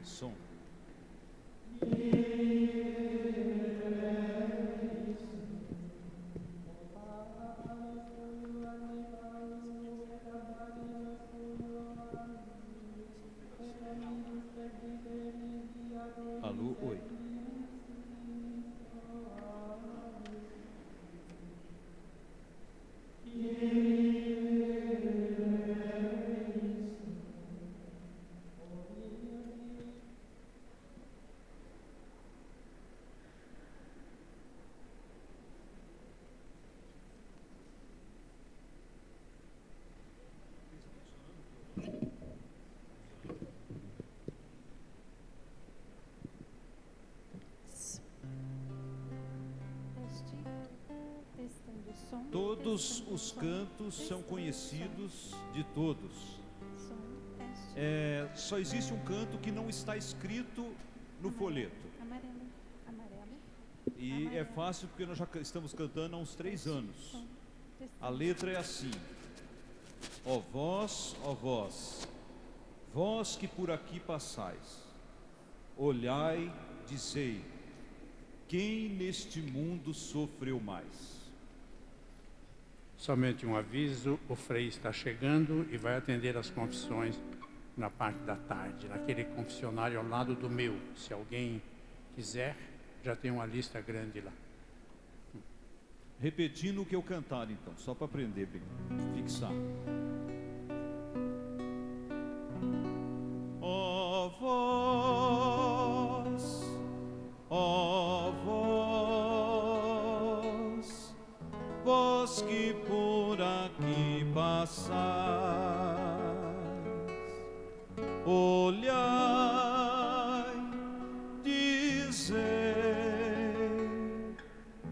Som. Alô, oi. Todos os cantos são conhecidos de todos. Só existe um canto que não está escrito no folheto. E é fácil porque nós já estamos cantando há uns 3 anos. A letra é assim: ó vós, vós que por aqui passais, olhai, dizei, quem neste mundo sofreu mais? Somente um aviso, o Frei está chegando e vai atender as confissões na parte da tarde, naquele confessionário ao lado do meu. Se alguém quiser, já tem uma lista grande lá. Repetindo o que eu cantar, então, só para aprender, fixar. Ó vós que por aqui passais, olhai, dizei,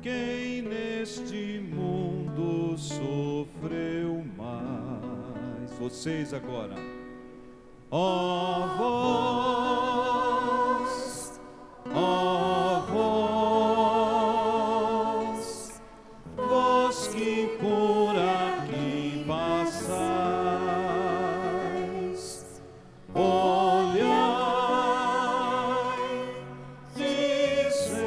quem neste mundo sofreu mais. Vocês agora. Ó vós que por aqui passais, olhai, dizei,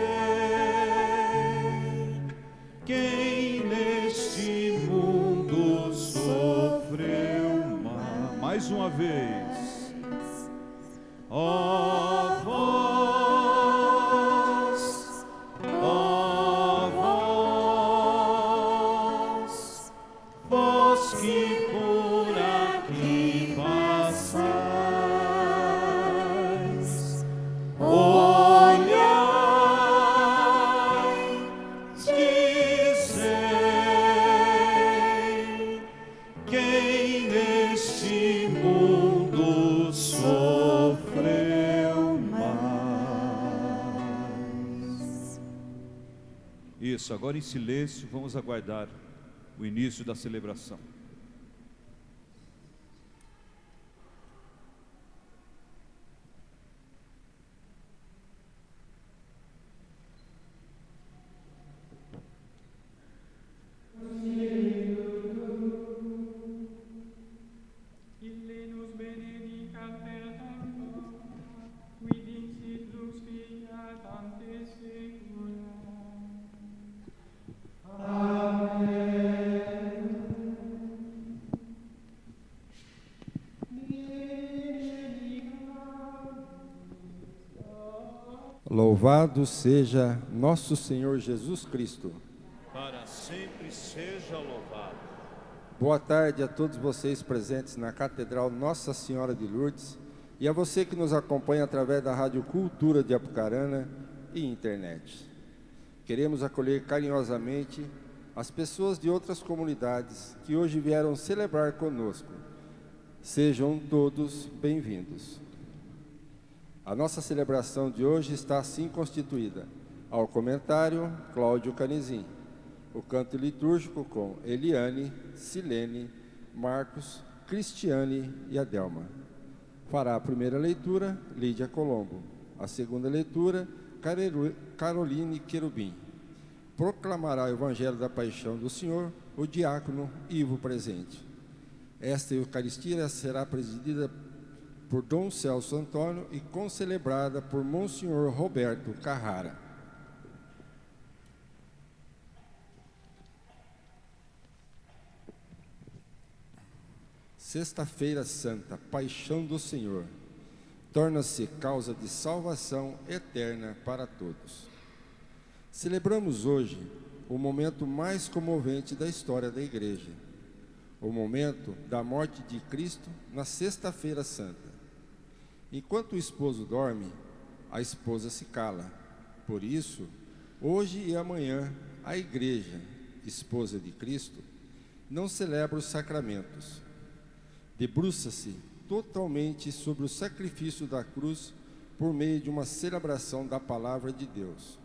quem neste mundo sofreu mais. Mais uma vez. Ó vós que por aqui passais, olhai, dizei, quem neste mundo sofreu mais. Isso, agora em silêncio, vamos aguardar o início da celebração. Louvado seja nosso Senhor Jesus Cristo. Para sempre seja louvado. Boa tarde a todos vocês presentes na Catedral Nossa Senhora de Lourdes e a você que nos acompanha através da Rádio Cultura de Apucarana e internet. Queremos acolher carinhosamente as pessoas de outras comunidades que hoje vieram celebrar conosco. Sejam todos bem-vindos. A nossa celebração de hoje está assim constituída. Ao comentário, Cláudio Canizim. O canto litúrgico com Eliane, Silene, Marcos, Cristiane e Adelma. Fará a primeira leitura, Lídia Colombo. A segunda leitura, Caroline Querubim. Proclamará o Evangelho da Paixão do Senhor, o diácono Ivo Presente. Esta Eucaristia será presidida por Dom Celso Antônio e concelebrada por Monsenhor Roberto Carrara. Sexta-feira Santa, Paixão do Senhor, torna-se causa de salvação eterna para todos. Celebramos hoje o momento mais comovente da história da Igreja, o momento da morte de Cristo na Sexta-feira Santa. Enquanto o esposo dorme, a esposa se cala. Por isso, hoje e amanhã, a Igreja, esposa de Cristo, não celebra os sacramentos. Debruça-se totalmente sobre o sacrifício da cruz por meio de uma celebração da Palavra de Deus.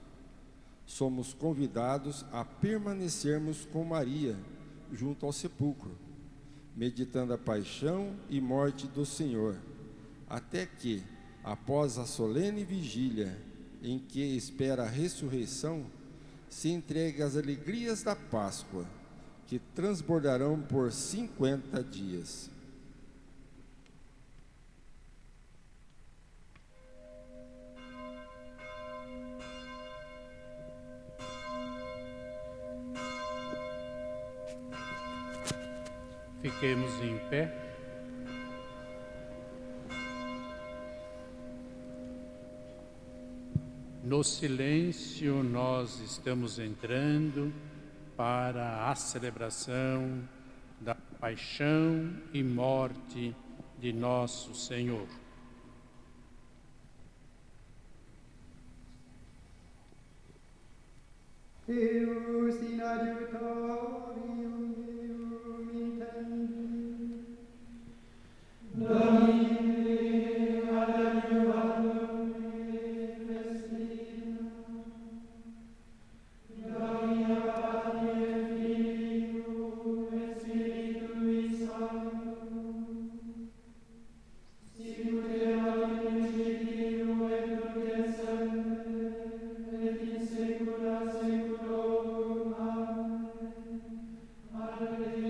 Somos convidados a permanecermos com Maria junto ao sepulcro, meditando a paixão e morte do Senhor, até que, após a solene vigília em que espera a ressurreição, se entregue às alegrias da Páscoa, que transbordarão por 50 dias. Fiquemos em pé. No silêncio, nós estamos entrando para a celebração da paixão e morte de nosso Senhor. Deus in adiutorium meum intendi. Domine ad adiuvandum me festina. Gloria Patri et Filii et Spiritui Sanctum. Sicut erat in principio et nunc et semper et in saecula saeculorum. Amen. Alleluia.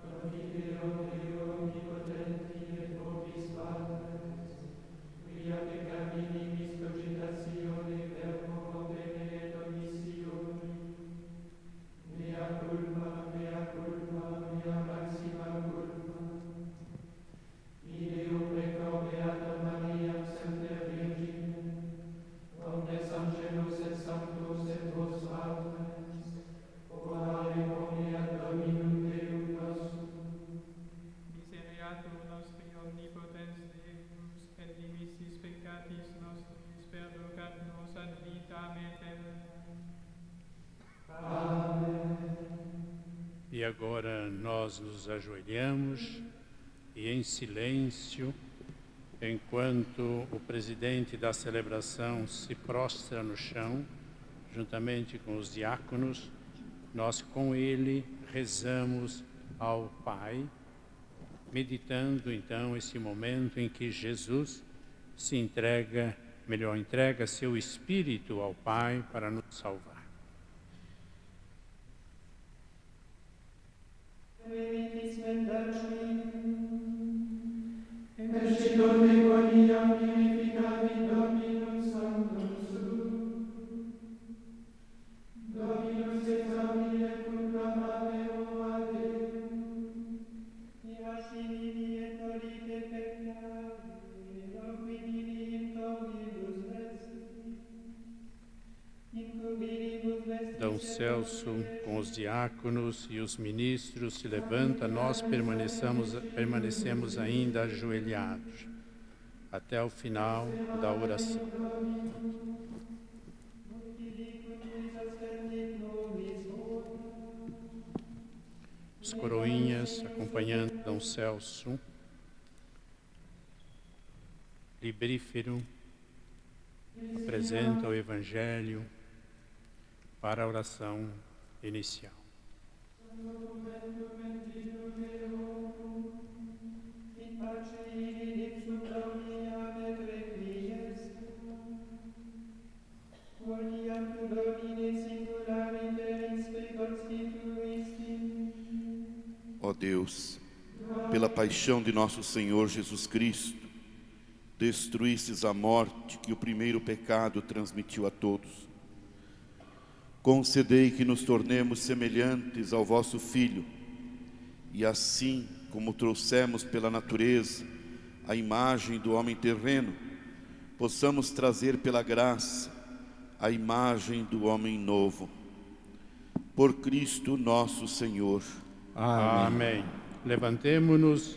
Domine Deo omnipotenti et vobis Patris, quia peccaminis cogitatione verbo bene et omissione, mea culpa, mea maxima culpa. Ideo preco Beata Maria semper Virgine, omnes angelos et sanctos et vos patris, orare omnia Dominum Deum nostrum. Misereatur nostri omnipotens Deus, et dimissis peccatis nostris, perducat nos ad vitam aeternam. Amém. E agora nós nos ajoelhamos e em silêncio, enquanto o presidente da celebração se prostra no chão, juntamente com os diáconos, nós com ele rezamos ao Pai, meditando então esse momento em que Jesus se entrega seu Espírito ao Pai para nos salvar. Venitis mendaci, et donde quoniam vivificavi Dominus Sanctus Sum. Dominus exaudire conclamavero ad Deum. Ias vini et nolite peccare, loquimini in tornibus vestri. Incubiribus vestri. Dom Celso, com os diáconos e os ministros, se levanta, nós permanecemos ainda ajoelhados até o final da oração. Os coroinhas, acompanhando Dom Celso, librífero, apresenta o Evangelho para a oração inicial. Ó Deus, pela paixão de nosso Senhor Jesus Cristo, destruístes a morte que o primeiro pecado transmitiu a todos. Concedei que nos tornemos semelhantes ao vosso Filho, e assim como trouxemos pela natureza a imagem do homem terreno, possamos trazer pela graça a imagem do homem novo. Por Cristo nosso Senhor. Amém. Levantemo-nos,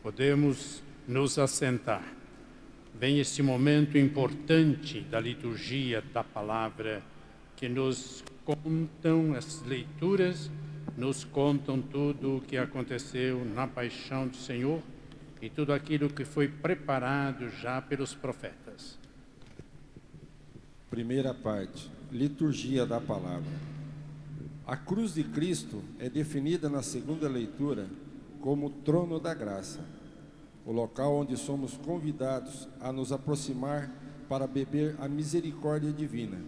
podemos nos assentar. Vem este momento importante da liturgia da palavra, que nos contam, as leituras nos contam tudo o que aconteceu na paixão do Senhor e tudo aquilo que foi preparado já pelos profetas. Primeira parte, liturgia da palavra. A cruz de Cristo é definida na segunda leitura como o trono da graça, o local onde somos convidados a nos aproximar para beber a misericórdia divina.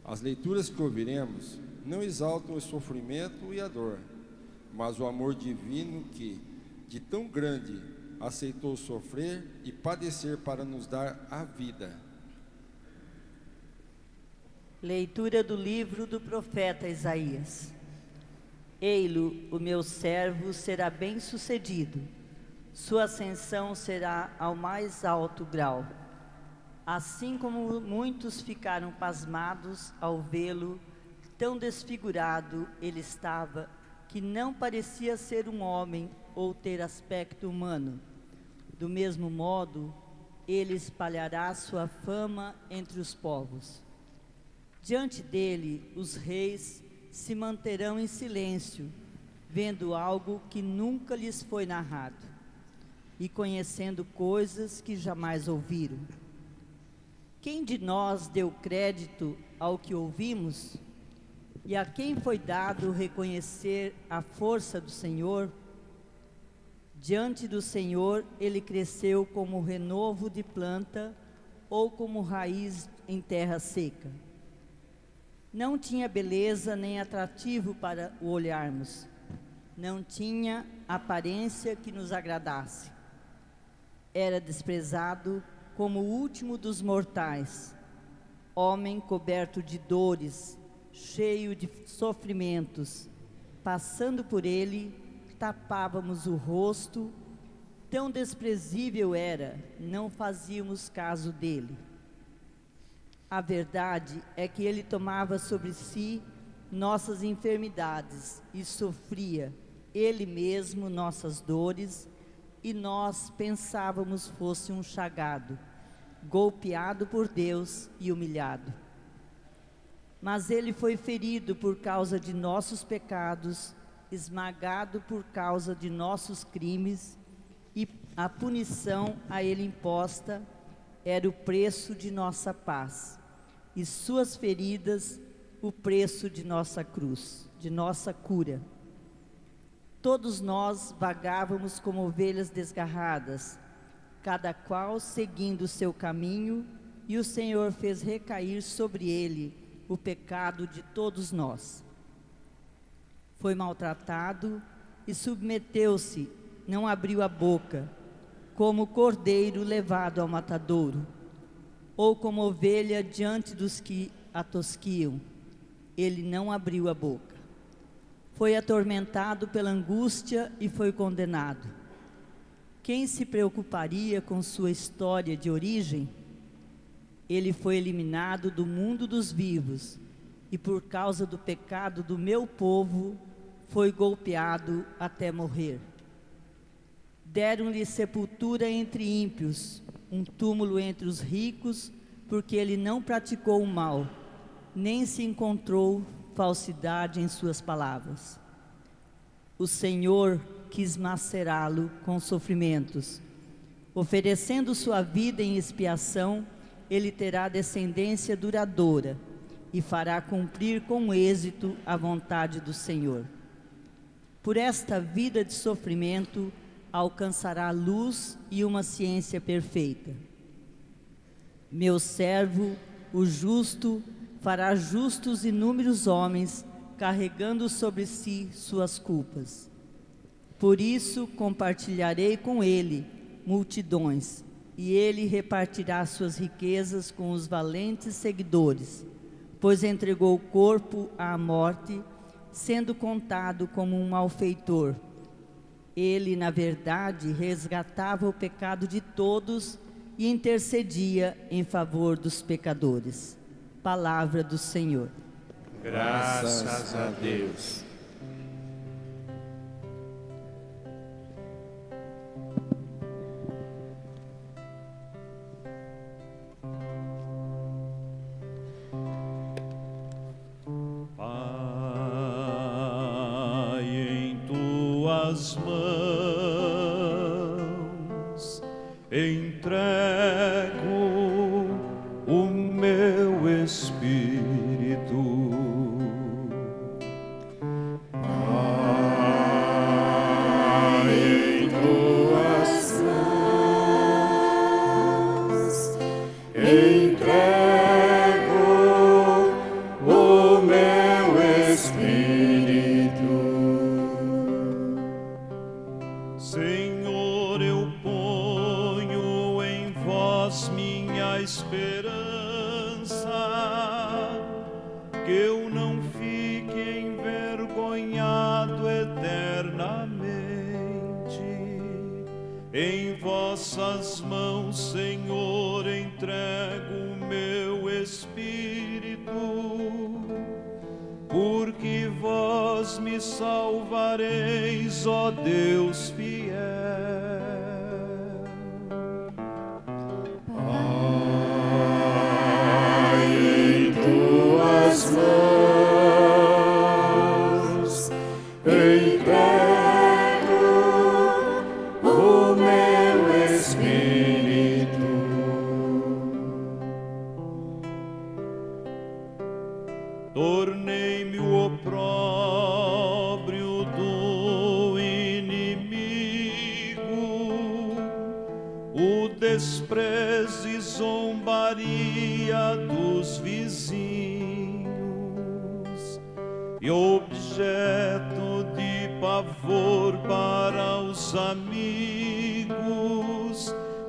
As leituras que ouviremos não exaltam o sofrimento e a dor, mas o amor divino que, de tão grande, aceitou sofrer e padecer para nos dar a vida. Leitura do livro do profeta Isaías. Ei-lo, o meu servo será bem-sucedido, sua ascensão será ao mais alto grau. Assim como muitos ficaram pasmados ao vê-lo, tão desfigurado ele estava, que não parecia ser um homem ou ter aspecto humano. Do mesmo modo, ele espalhará sua fama entre os povos. Diante dele, os reis se manterão em silêncio, vendo algo que nunca lhes foi narrado, e conhecendo coisas que jamais ouviram. Quem de nós deu crédito ao que ouvimos? E a quem foi dado reconhecer a força do Senhor? Diante do Senhor, ele cresceu como renovo de planta ou como raiz em terra seca. Não tinha beleza nem atrativo para o olharmos. Não tinha aparência que nos agradasse. Era desprezado como o último dos mortais, homem coberto de dores, cheio de sofrimentos. Passando por ele, tapávamos o rosto, tão desprezível era, não fazíamos caso dele. A verdade é que ele tomava sobre si nossas enfermidades e sofria ele mesmo nossas dores, e nós pensávamos fosse um chagado, golpeado por Deus e humilhado. Mas ele foi ferido por causa de nossos pecados, esmagado por causa de nossos crimes, e a punição a ele imposta era o preço de nossa paz, e suas feridas o preço de nossa cruz, de nossa cura. Todos nós vagávamos como ovelhas desgarradas, cada qual seguindo o seu caminho, e o Senhor fez recair sobre ele o pecado de todos nós. Foi maltratado e submeteu-se, não abriu a boca, como cordeiro levado ao matadouro, ou como ovelha diante dos que a tosquiam. Ele não abriu a boca. Foi atormentado pela angústia e foi condenado. Quem se preocuparia com sua história de origem? Ele foi eliminado do mundo dos vivos, e por causa do pecado do meu povo, foi golpeado até morrer. Deram-lhe sepultura entre ímpios, um túmulo entre os ricos, porque ele não praticou o mal, nem se encontrou falsidade em suas palavras. O Senhor quis macerá-lo com sofrimentos. Oferecendo sua vida em expiação, ele terá descendência duradoura e fará cumprir com êxito a vontade do Senhor. Por esta vida de sofrimento, alcançará luz e uma ciência perfeita. Meu servo, o justo, fará justos inúmeros homens, carregando sobre si suas culpas. Por isso compartilharei com ele multidões, e ele repartirá suas riquezas com os valentes seguidores, pois entregou o corpo à morte, sendo contado como um malfeitor. Ele, na verdade, resgatava o pecado de todos e intercedia em favor dos pecadores. Palavra do Senhor. Graças a Deus. Pai, em tuas mãos entrego o meu espírito. Pai, em tuas mãos entrego o meu espírito. Senhor, eu ponho em vós minha esperança, que eu não fique envergonhado eternamente. Em vossas mãos, Senhor, entrego o meu espírito, porque vós me salvareis, ó Deus fiel. Pai, em tuas mãos entrego o meu espírito. Tornei-me o opróbrio do inimigo, o desprezo e zombaria dos vizinhos, e objeto de pavor para os amigos.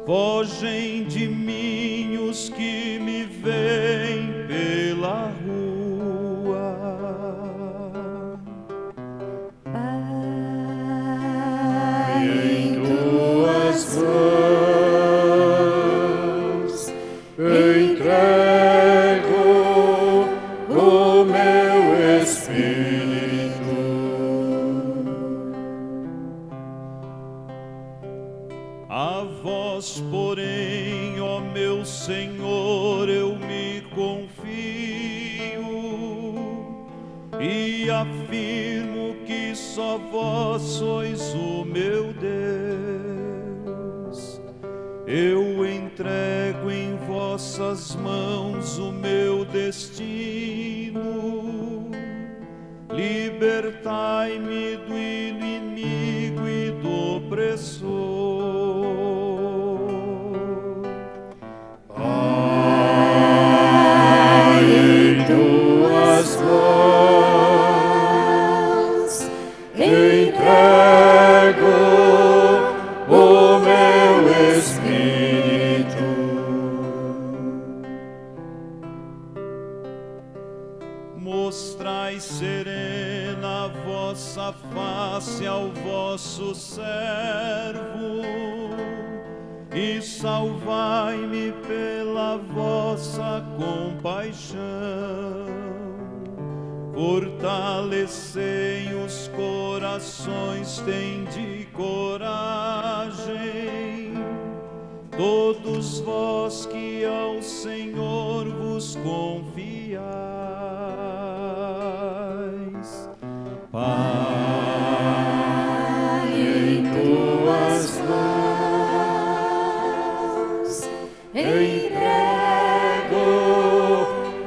Fogem de mim os que me veem pela rua. Pai, em tuas mãos entrego o meu espírito. A vós, porém, ó meu Senhor, eu me confio e afirmo que só vós sois o meu Deus. Eu entrego em vossas mãos o meu destino. Libertai-me do inimigo e do opressor. Pai, em tuas mãos entrego o meu espírito. Mostrai serena a vossa face ao vosso servo e salvai-me pela vossa compaixão. Fortalecei os corações, tende coragem, todos vós que ao Senhor vos confiais. Pai, em tuas mãos entrego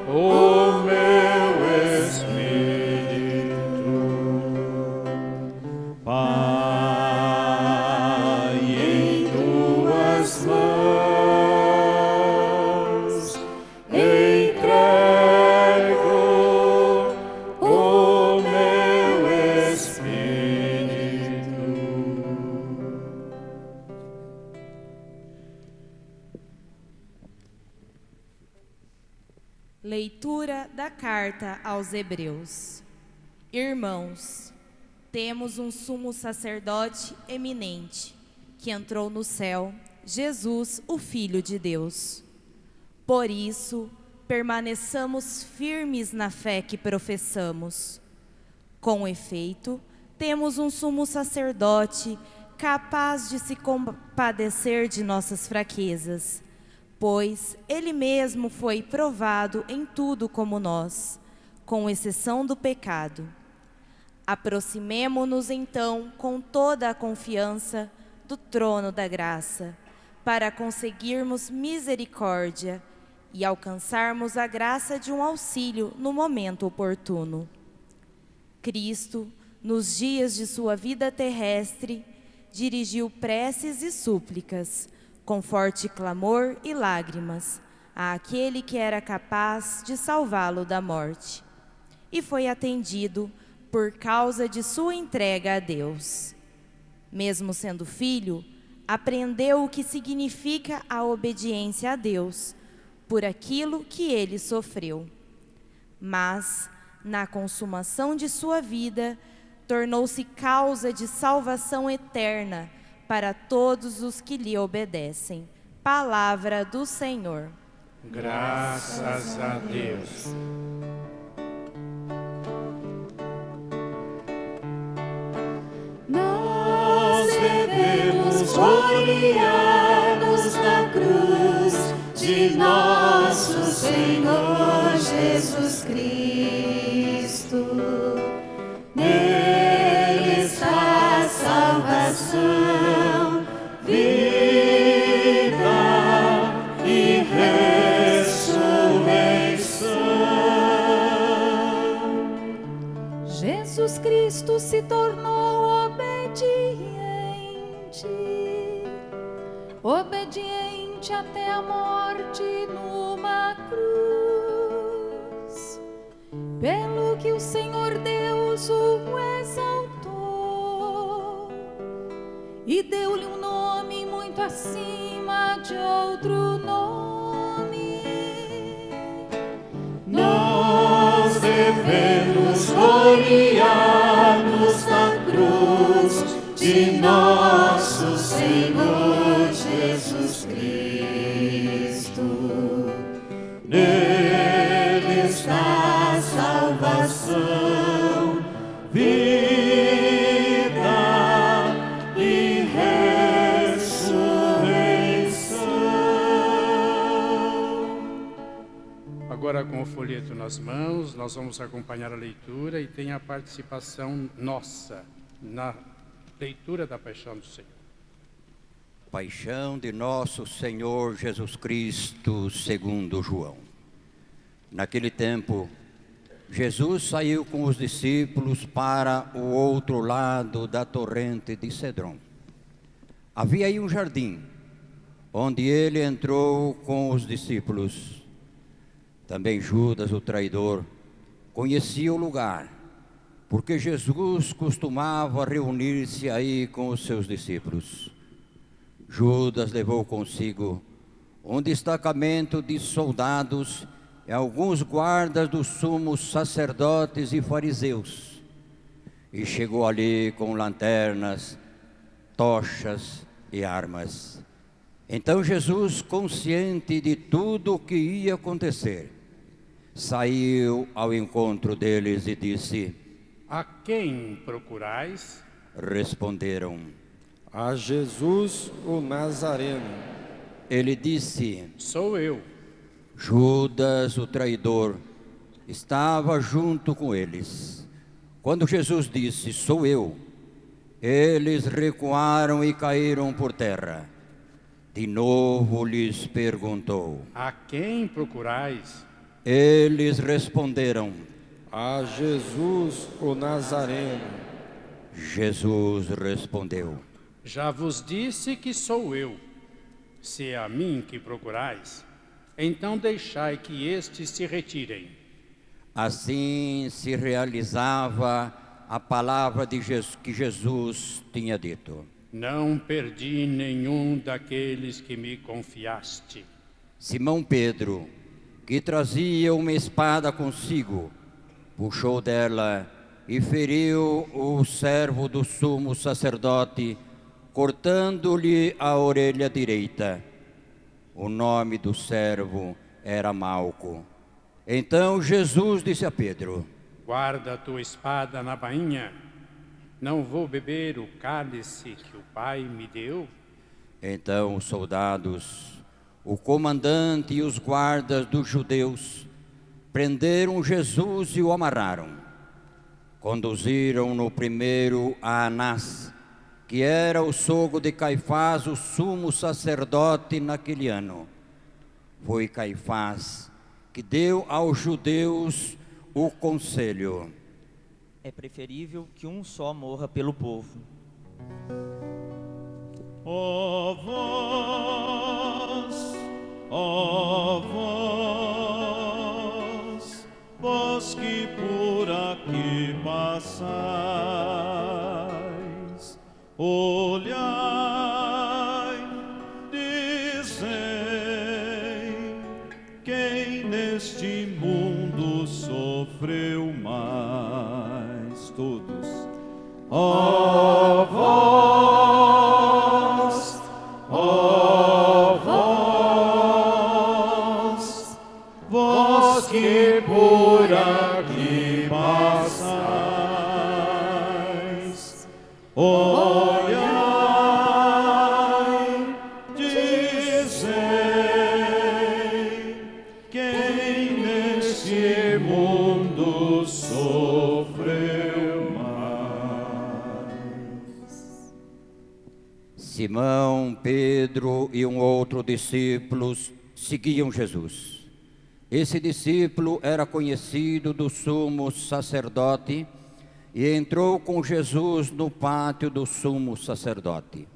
o meu espírito. Pai, Em tuas mãos entrego o meu espírito. Leitura da Carta aos Hebreus. Irmãos, temos um sumo sacerdote eminente, que entrou no céu, Jesus, o Filho de Deus. Por isso, permaneçamos firmes na fé que professamos. Com efeito, temos um sumo sacerdote capaz de se compadecer de nossas fraquezas, pois ele mesmo foi provado em tudo como nós, com exceção do pecado. Aproximemo-nos então com toda a confiança do trono da graça, para conseguirmos misericórdia e alcançarmos a graça de um auxílio no momento oportuno. Cristo, nos dias de sua vida terrestre, dirigiu preces e súplicas, com forte clamor e lágrimas, àquele que era capaz de salvá-lo da morte. E foi atendido por causa de sua entrega a Deus. Mesmo sendo filho, aprendeu o que significa a obediência a Deus, por aquilo que ele sofreu. Mas, na consumação de sua vida, tornou-se causa de salvação eterna para todos os que lhe obedecem. Palavra do Senhor. Graças a Deus. Nós devemos gloriar-nos na cruz de nosso Senhor Jesus Cristo. Nele está a salvação, vida e ressurreição. Jesus Cristo se tornou obediente até a morte numa cruz, pelo que o Senhor Deus o exaltou e deu-lhe um nome muito acima de outro nome. Nós devemos gloriar-nos na cruz de nosso Senhor Jesus Cristo. Nele está a salvação, vida e ressurreição. Agora, com o folheto nas mãos, nós vamos acompanhar a leitura e tem a participação nossa na leitura da Paixão do Senhor. Paixão de nosso Senhor Jesus Cristo, segundo João. Naquele tempo, Jesus saiu com os discípulos para o outro lado da torrente de Cedron. Havia aí um jardim, onde ele entrou com os discípulos. Também Judas, o traidor, conhecia o lugar, porque Jesus costumava reunir-se aí com os seus discípulos. Judas levou consigo um destacamento de soldados e alguns guardas dos sumos sacerdotes e fariseus. E chegou ali com lanternas, tochas e armas. Então Jesus, consciente de tudo o que ia acontecer, saiu ao encontro deles e disse: A quem procurais? Responderam: a Jesus o Nazareno. Ele disse: Sou eu. Judas, o traidor, estava junto com eles. Quando Jesus disse: Sou eu, eles recuaram e caíram por terra. De novo lhes perguntou: A quem procurais? Eles responderam: a Jesus o Nazareno. Jesus respondeu: Já vos disse que sou eu. Se é a mim que procurais, então deixai que estes se retirem. Assim se realizava a palavra de Jesus, que Jesus tinha dito: Não perdi nenhum daqueles que me confiaste. Simão Pedro, que trazia uma espada consigo, puxou dela e feriu o servo do sumo sacerdote, cortando-lhe a orelha direita. O nome do servo era Malco. Então Jesus disse a Pedro: Guarda a tua espada na bainha. Não vou beber o cálice que o Pai me deu? Então os soldados, o comandante e os guardas dos judeus prenderam Jesus e o amarraram. Conduziram-no primeiro a Anás, que era o sogro de Caifás, o sumo sacerdote naquele ano. Foi Caifás que deu aos judeus o conselho: é preferível que um só morra pelo povo. Ó vós, vós que por aqui passais, olhai, dizei, quem neste mundo sofreu mais? Todos. Ó vós que por aqui passais, olhai, dizei, quem neste mundo sofreu mais. Simão, Pedro e um outro discípulo seguiam Jesus. Esse discípulo era conhecido do sumo sacerdote e entrou com Jesus no pátio do sumo sacerdote.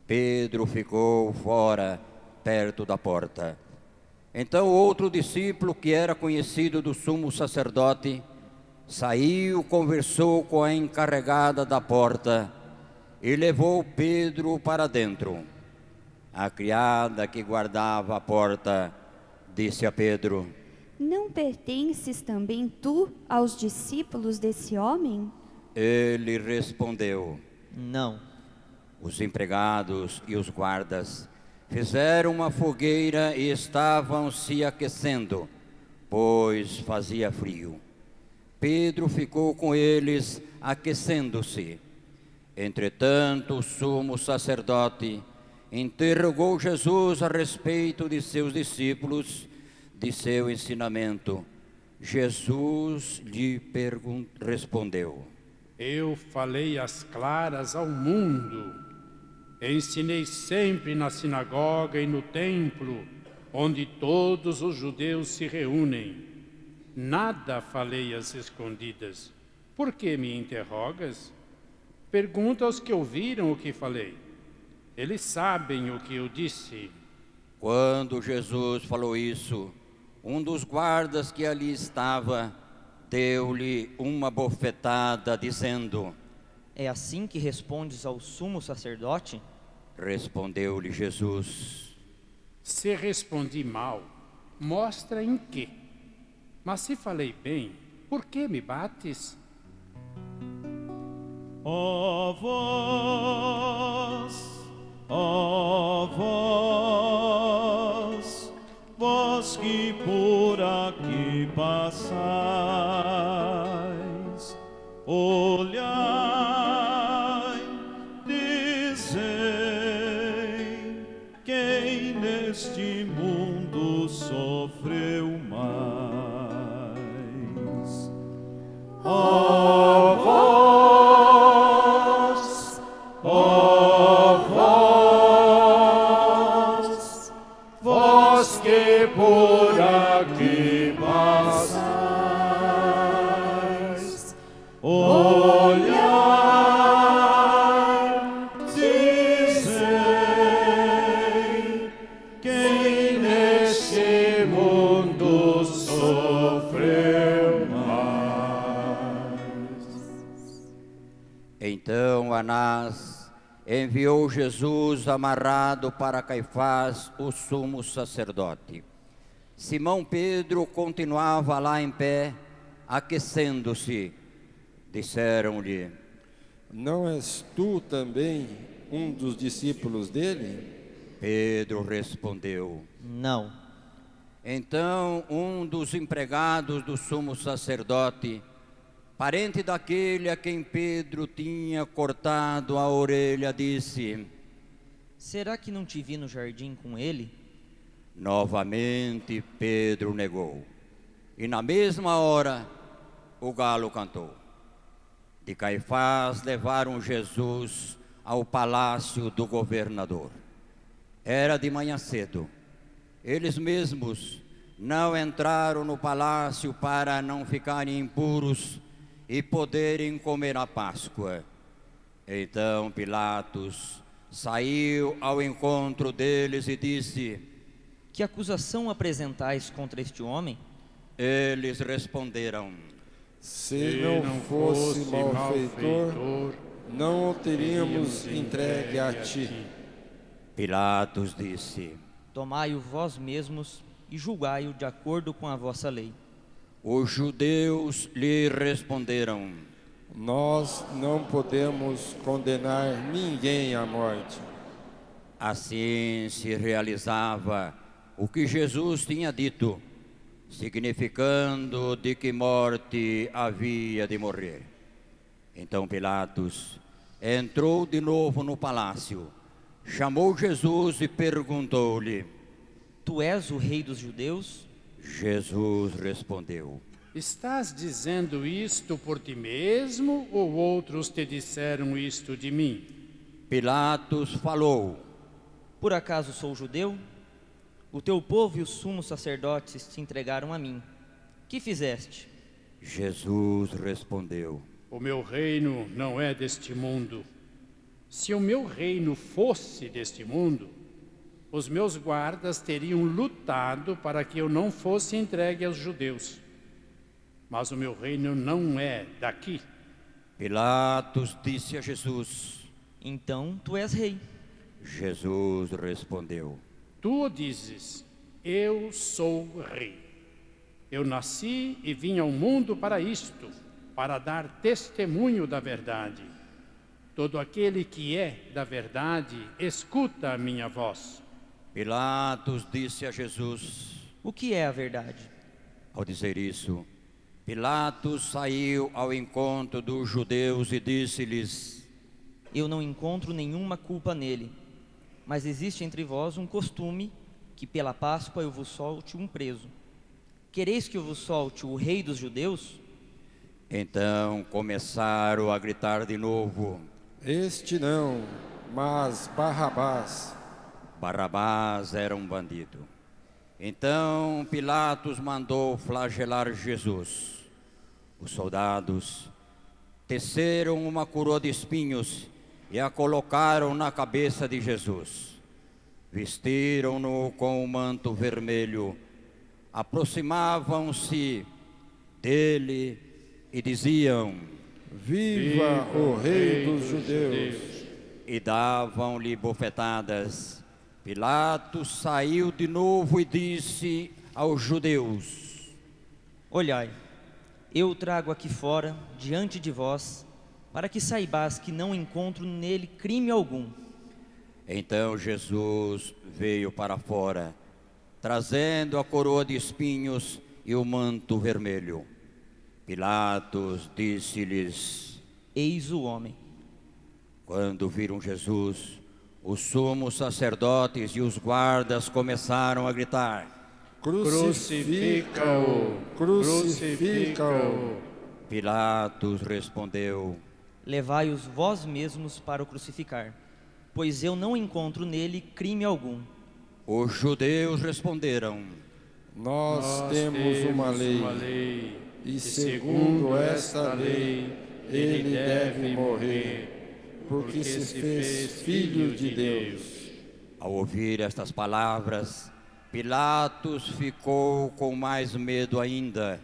Pedro ficou fora, perto da porta. Então outro discípulo, que era conhecido do sumo sacerdote, saiu, conversou com a encarregada da porta e levou Pedro para dentro. A criada que guardava a porta disse a Pedro: Não pertences também tu aos discípulos desse homem? Ele respondeu: Não. Os empregados e os guardas fizeram uma fogueira e estavam se aquecendo, pois fazia frio. Pedro ficou com eles, aquecendo-se. Entretanto, o sumo sacerdote interrogou Jesus a respeito de seus discípulos, de seu ensinamento. Jesus lhe respondeu: Eu falei às claras ao mundo. Ensinei sempre na sinagoga e no templo, onde todos os judeus se reúnem. Nada falei às escondidas. Por que me interrogas? Pergunta aos que ouviram o que falei. Eles sabem o que eu disse. Quando Jesus falou isso, um dos guardas que ali estava deu-lhe uma bofetada, dizendo: É assim que respondes ao sumo sacerdote? Respondeu-lhe Jesus: Se respondi mal, mostra em quê? Mas se falei bem, por que me bates? Ó vós que por aqui passais, olhai, dizei, quem neste mundo sofreu mais. Ó vós que por aqui passais, olhai, dizei, quem neste mundo sofreu mais. Então Anás enviou Jesus amarrado para Caifás, o sumo sacerdote. Simão Pedro continuava lá em pé, aquecendo-se. Disseram-lhe: Não és tu também um dos discípulos dele? Pedro respondeu: Não. Então um dos empregados do sumo sacerdote, parente daquele a quem Pedro tinha cortado a orelha, disse: Será que não te vi no jardim com ele? Novamente Pedro negou. E na mesma hora o galo cantou. De Caifás levaram Jesus ao palácio do governador. Era de manhã cedo. Eles mesmos não entraram no palácio para não ficarem impuros e poderem comer a Páscoa. Então Pilatos saiu ao encontro deles e disse: Que acusação apresentais contra este homem? Eles responderam: Se não fosse malfeitor, não o teríamos entregue a ti. Pilatos disse: Tomai-o vós mesmos e julgai-o de acordo com a vossa lei. Os judeus lhe responderam: Nós não podemos condenar ninguém à morte. Assim se realizava o que Jesus tinha dito, significando de que morte havia de morrer. Então Pilatos entrou de novo no palácio, chamou Jesus e perguntou-lhe: Tu és o rei dos judeus? Jesus respondeu: Estás dizendo isto por ti mesmo ou outros te disseram isto de mim? Pilatos falou: Por acaso sou judeu? O teu povo e os sumos sacerdotes te entregaram a mim. Que fizeste? Jesus respondeu: O meu reino não é deste mundo. Se o meu reino fosse deste mundo, os meus guardas teriam lutado para que eu não fosse entregue aos judeus. Mas o meu reino não é daqui. Pilatos disse a Jesus: Então tu és rei. Jesus respondeu: Tu o dizes, eu sou rei. Eu nasci e vim ao mundo para isto, para dar testemunho da verdade. Todo aquele que é da verdade, escuta a minha voz. Pilatos disse a Jesus: O que é a verdade? Ao dizer isso, Pilatos saiu ao encontro dos judeus e disse-lhes: Eu não encontro nenhuma culpa nele, mas existe entre vós um costume que pela Páscoa eu vos solte um preso. Quereis que eu vos solte o rei dos judeus? Então começaram a gritar de novo: Este não, mas Barrabás. Barrabás era um bandido. Então Pilatos mandou flagelar Jesus. Os soldados teceram uma coroa de espinhos e a colocaram na cabeça de Jesus. Vestiram-no com um manto vermelho, aproximavam-se dele e diziam: Viva o Rei dos Judeus! E davam-lhe bofetadas. Pilatos saiu de novo e disse aos judeus: Olhai, eu o trago aqui fora, diante de vós, para que saibais que não encontro nele crime algum. Então Jesus veio para fora, trazendo a coroa de espinhos e o manto vermelho. Pilatos disse-lhes: Eis o homem. Quando viram Jesus, os sumos sacerdotes e os guardas começaram a gritar: Crucifica-o! Crucifica-o! Pilatos respondeu: Levai-os vós mesmos para o crucificar, pois eu não encontro nele crime algum. Os judeus responderam: Nós temos uma lei, e segundo esta lei, ele deve morrer, porque se fez filho de Deus. Ao ouvir estas palavras, Pilatos ficou com mais medo ainda.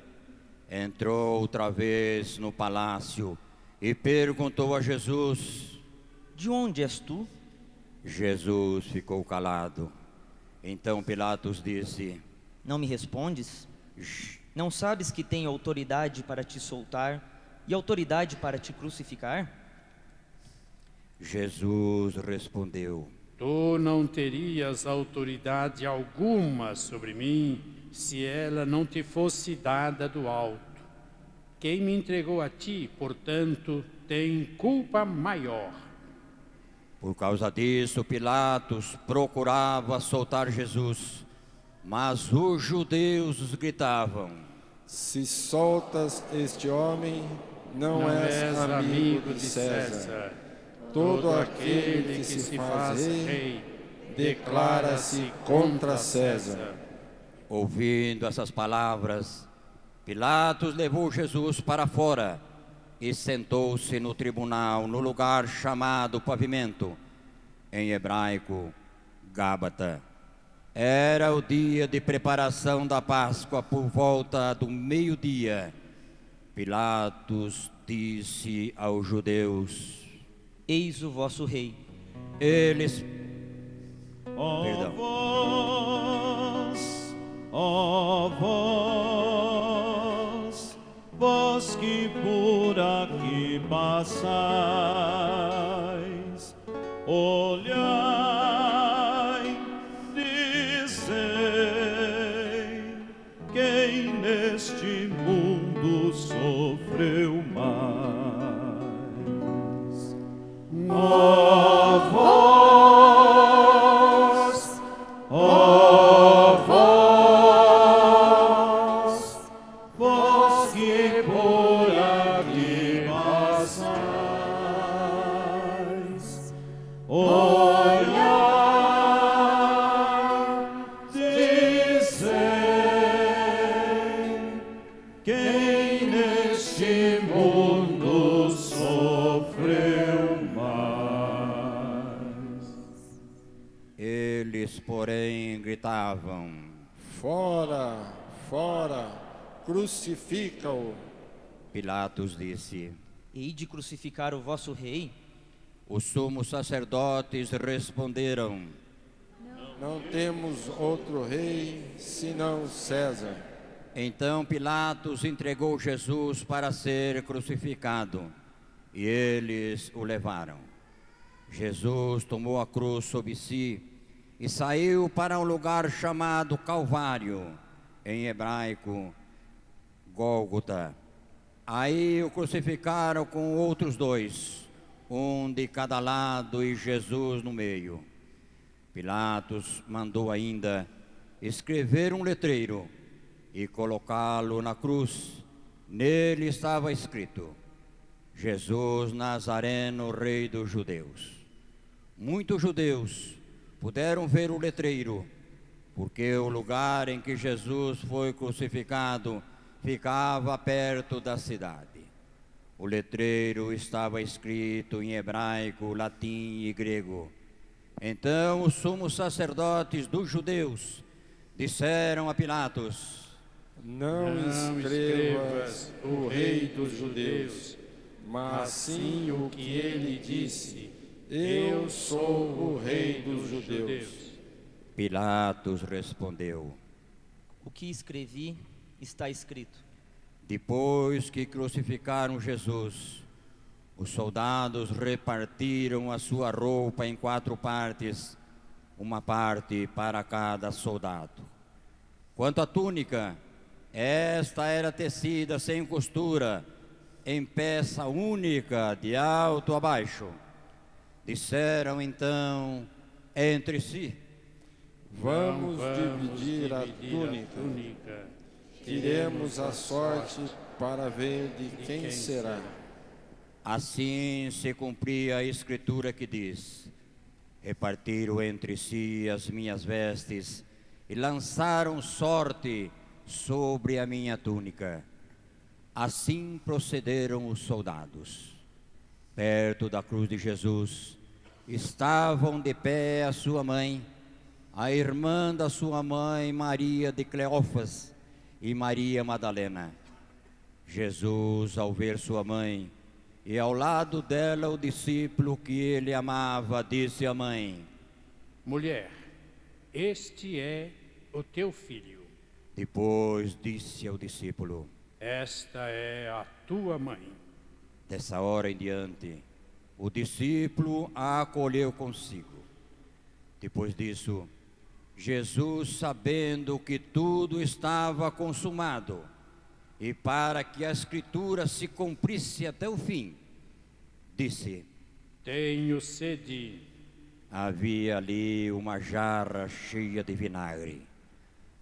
Entrou outra vez no palácio e perguntou a Jesus: De onde és tu? Jesus ficou calado. Então Pilatos disse: Não me respondes? Não sabes que tenho autoridade para te soltar e autoridade para te crucificar? Jesus respondeu: Tu não terias autoridade alguma sobre mim, se ela não te fosse dada do alto. Quem me entregou a ti, portanto, tem culpa maior. Por causa disso, Pilatos procurava soltar Jesus, mas os judeus gritavam: Se soltas este homem, não és amigo de César. Todo aquele que se faz rei declara-se contra César. Ouvindo essas palavras, Pilatos levou Jesus para fora e sentou-se no tribunal, no lugar chamado Pavimento, em hebraico, Gábata. Era o dia de preparação da Páscoa, por volta do meio-dia. Pilatos disse aos judeus: Eis o vosso rei. Eles... Ó vós, vós que por por aqui passais, olhai, dizei, quem neste mundo sofreu mais. Ó vós, vós que por aqui passais, olhai, dizei, quem neste mundo sofreu mais. Eles, porém, gritavam: Fora, fora, crucifica-o. Pilatos disse: Hei de crucificar o vosso rei? Os sumos sacerdotes responderam: Não temos outro rei senão César. Então Pilatos entregou Jesus para ser crucificado, e eles o levaram. Jesus tomou a cruz sobre si e saiu para um lugar chamado Calvário, em hebraico, Gólgota. Aí o crucificaram com outros dois, um de cada lado e Jesus no meio. Pilatos mandou ainda escrever um letreiro e colocá-lo na cruz. Nele estava escrito: Jesus Nazareno, Rei dos Judeus. Muitos judeus puderam ver o letreiro, porque o lugar em que Jesus foi crucificado ficava perto da cidade. O letreiro estava escrito em hebraico, latim e grego. Então os sumos sacerdotes dos judeus disseram a Pilatos: Não escrevas o Rei dos Judeus, mas sim o que ele disse: Eu sou o Rei dos Judeus. Pilatos respondeu: O que escrevi está escrito. Depois que crucificaram Jesus, os soldados repartiram a sua roupa em 4 partes, uma parte para cada soldado. Quanto à túnica, esta era tecida sem costura, em peça única, de alto a baixo. Disseram então entre si: Vamos dividir a túnica. Tiremos a sorte para ver de quem será. Assim se cumpria a escritura que diz: Repartiram entre si as minhas vestes e lançaram sorte sobre a minha túnica. Assim procederam os soldados. Perto da cruz de Jesus estavam de pé a sua mãe, a irmã da sua mãe, Maria de Cleófas, e Maria Madalena. Jesus, ao ver sua mãe e ao lado dela o discípulo que ele amava, disse à mãe: Mulher, este é o teu filho. Depois disse ao discípulo: Esta é a tua mãe. Dessa hora em diante, o discípulo a acolheu consigo. Depois disso, Jesus, sabendo que tudo estava consumado, e para que a Escritura se cumprisse até o fim, disse: Tenho sede. Havia ali uma jarra cheia de vinagre.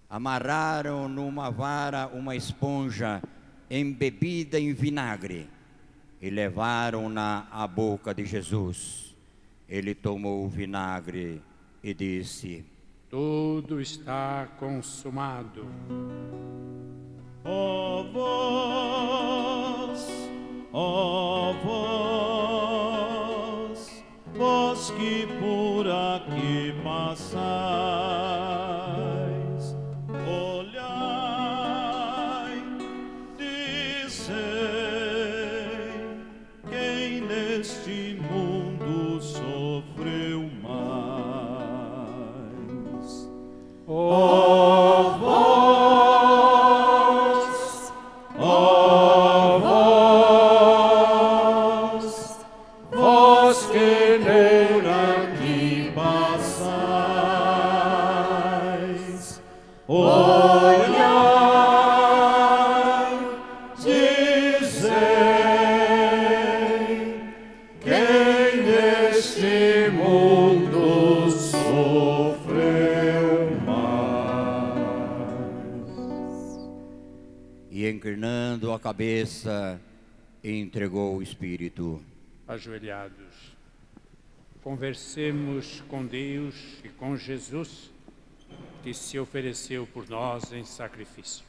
Amarraram numa vara uma esponja embebida em vinagre e levaram-na à boca de Jesus. Ele tomou o vinagre e disse: Tudo está consumado. Ó vós, vós que por aqui passais, olhai, dizei, quem neste mundo sofreu mais. Ó vós, a cabeça, entregou o Espírito. Ajoelhados, conversemos com Deus e com Jesus, que se ofereceu por nós em sacrifício.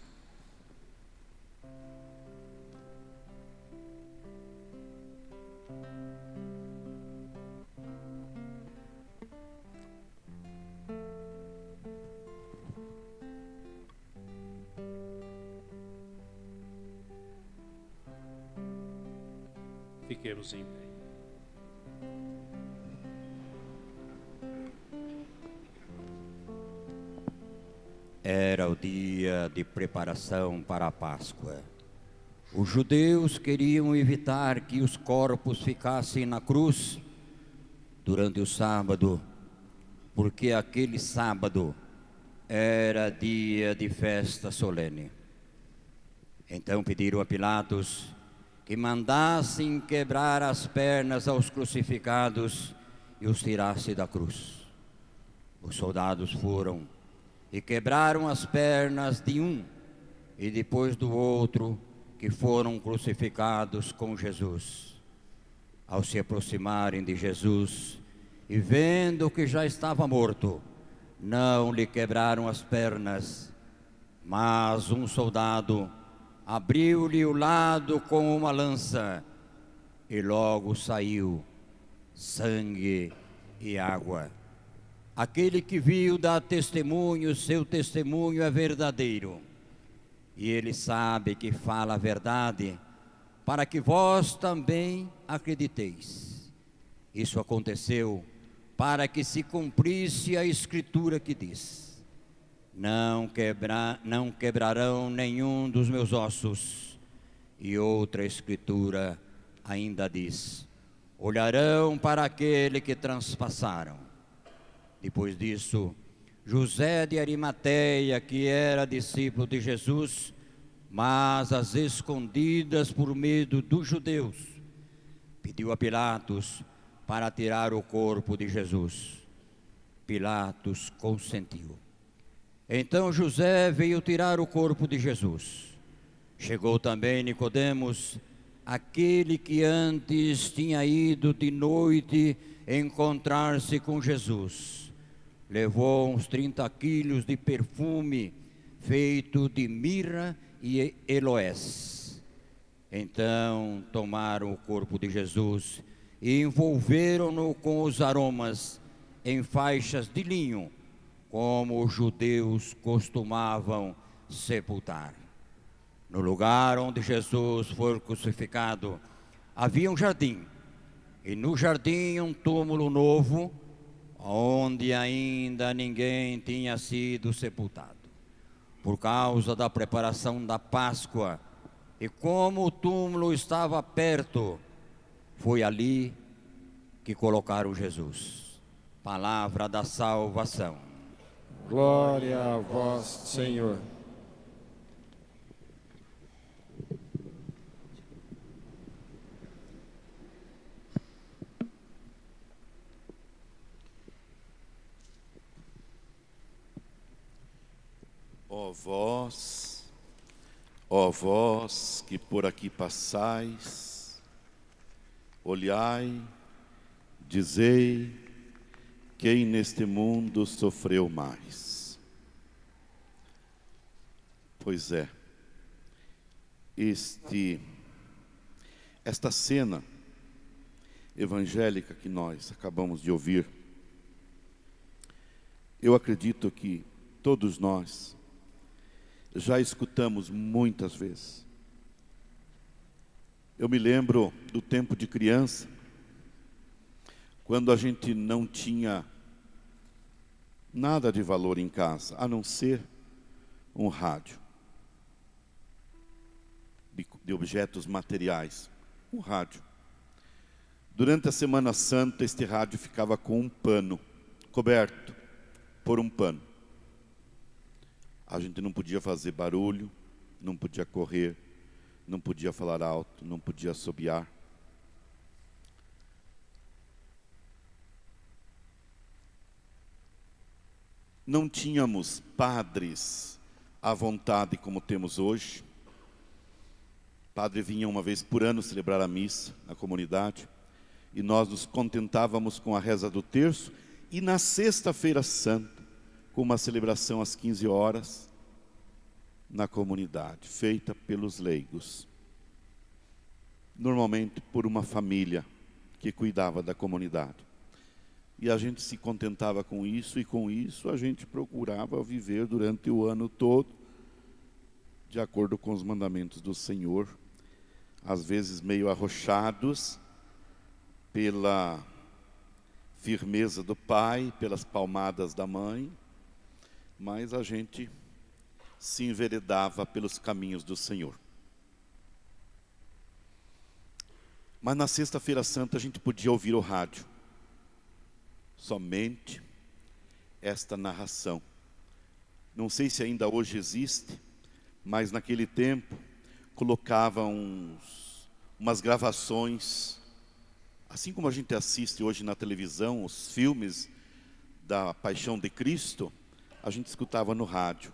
Fiquemos em pé. Era o dia de preparação para a Páscoa. Os judeus queriam evitar que os corpos ficassem na cruz durante o sábado, porque aquele sábado era dia de festa solene. Então pediram a Pilatos que mandassem quebrar as pernas aos crucificados e os tirasse da cruz. Os soldados foram e quebraram as pernas de um e depois do outro, que foram crucificados com Jesus. Ao se aproximarem de Jesus e vendo que já estava morto, não lhe quebraram as pernas, mas um soldado abriu-lhe o lado com uma lança e logo saiu sangue e água. Aquele que viu dá testemunho, seu testemunho é verdadeiro. E ele sabe que fala a verdade, para que vós também acrediteis. Isso aconteceu para que se cumprisse a Escritura que diz: não quebrarão nenhum dos meus ossos. E outra Escritura ainda diz: olharão para aquele que transpassaram. Depois disso, José de Arimateia, que era discípulo de Jesus, mas às escondidas por medo dos judeus, pediu a Pilatos para tirar o corpo de Jesus. Pilatos consentiu. Então José veio tirar o corpo de Jesus. Chegou também Nicodemos, aquele que antes tinha ido de noite encontrar-se com Jesus. Levou uns 30 quilos de perfume feito de mirra e eloés. Então tomaram o corpo de Jesus e envolveram-no com os aromas em faixas de linho, como os judeus costumavam sepultar. No lugar onde Jesus foi crucificado, havia um jardim, e no jardim um túmulo novo, onde ainda ninguém tinha sido sepultado. Por causa da preparação da Páscoa, e como o túmulo estava perto, foi ali que colocaram Jesus. Palavra da salvação. Glória a vós, Senhor. Ó vós que por aqui passais, olhai, dizei, quem neste mundo sofreu mais? Pois é, esta cena evangélica que nós acabamos de ouvir, eu acredito que todos nós já escutamos muitas vezes. Eu me lembro do tempo de criança, quando a gente não tinha nada de valor em casa, a não ser um rádio, de objetos materiais, um rádio. Durante a Semana Santa, este rádio ficava com um pano, coberto por um pano. A gente não podia fazer barulho, não podia correr, não podia falar alto, não podia assobiar. Não tínhamos padres à vontade como temos hoje. padre vinha uma vez por ano celebrar a missa na comunidade, e nós nos contentávamos com a reza do terço, e na sexta-feira santa, com uma celebração às 15 horas, na comunidade, feita pelos leigos. Normalmente por uma família que cuidava da comunidade. E a gente se contentava com isso, e com isso a gente procurava viver durante o ano todo, de acordo com os mandamentos do Senhor, às vezes meio arrochados pela firmeza do pai, pelas palmadas da mãe, mas a gente se enveredava pelos caminhos do Senhor. Mas na sexta-feira santa a gente podia ouvir o rádio, somente esta narração. Não sei se ainda hoje existe, mas naquele tempo colocavam umas gravações, assim como a gente assiste hoje na televisão, os filmes da Paixão de Cristo, a gente escutava no rádio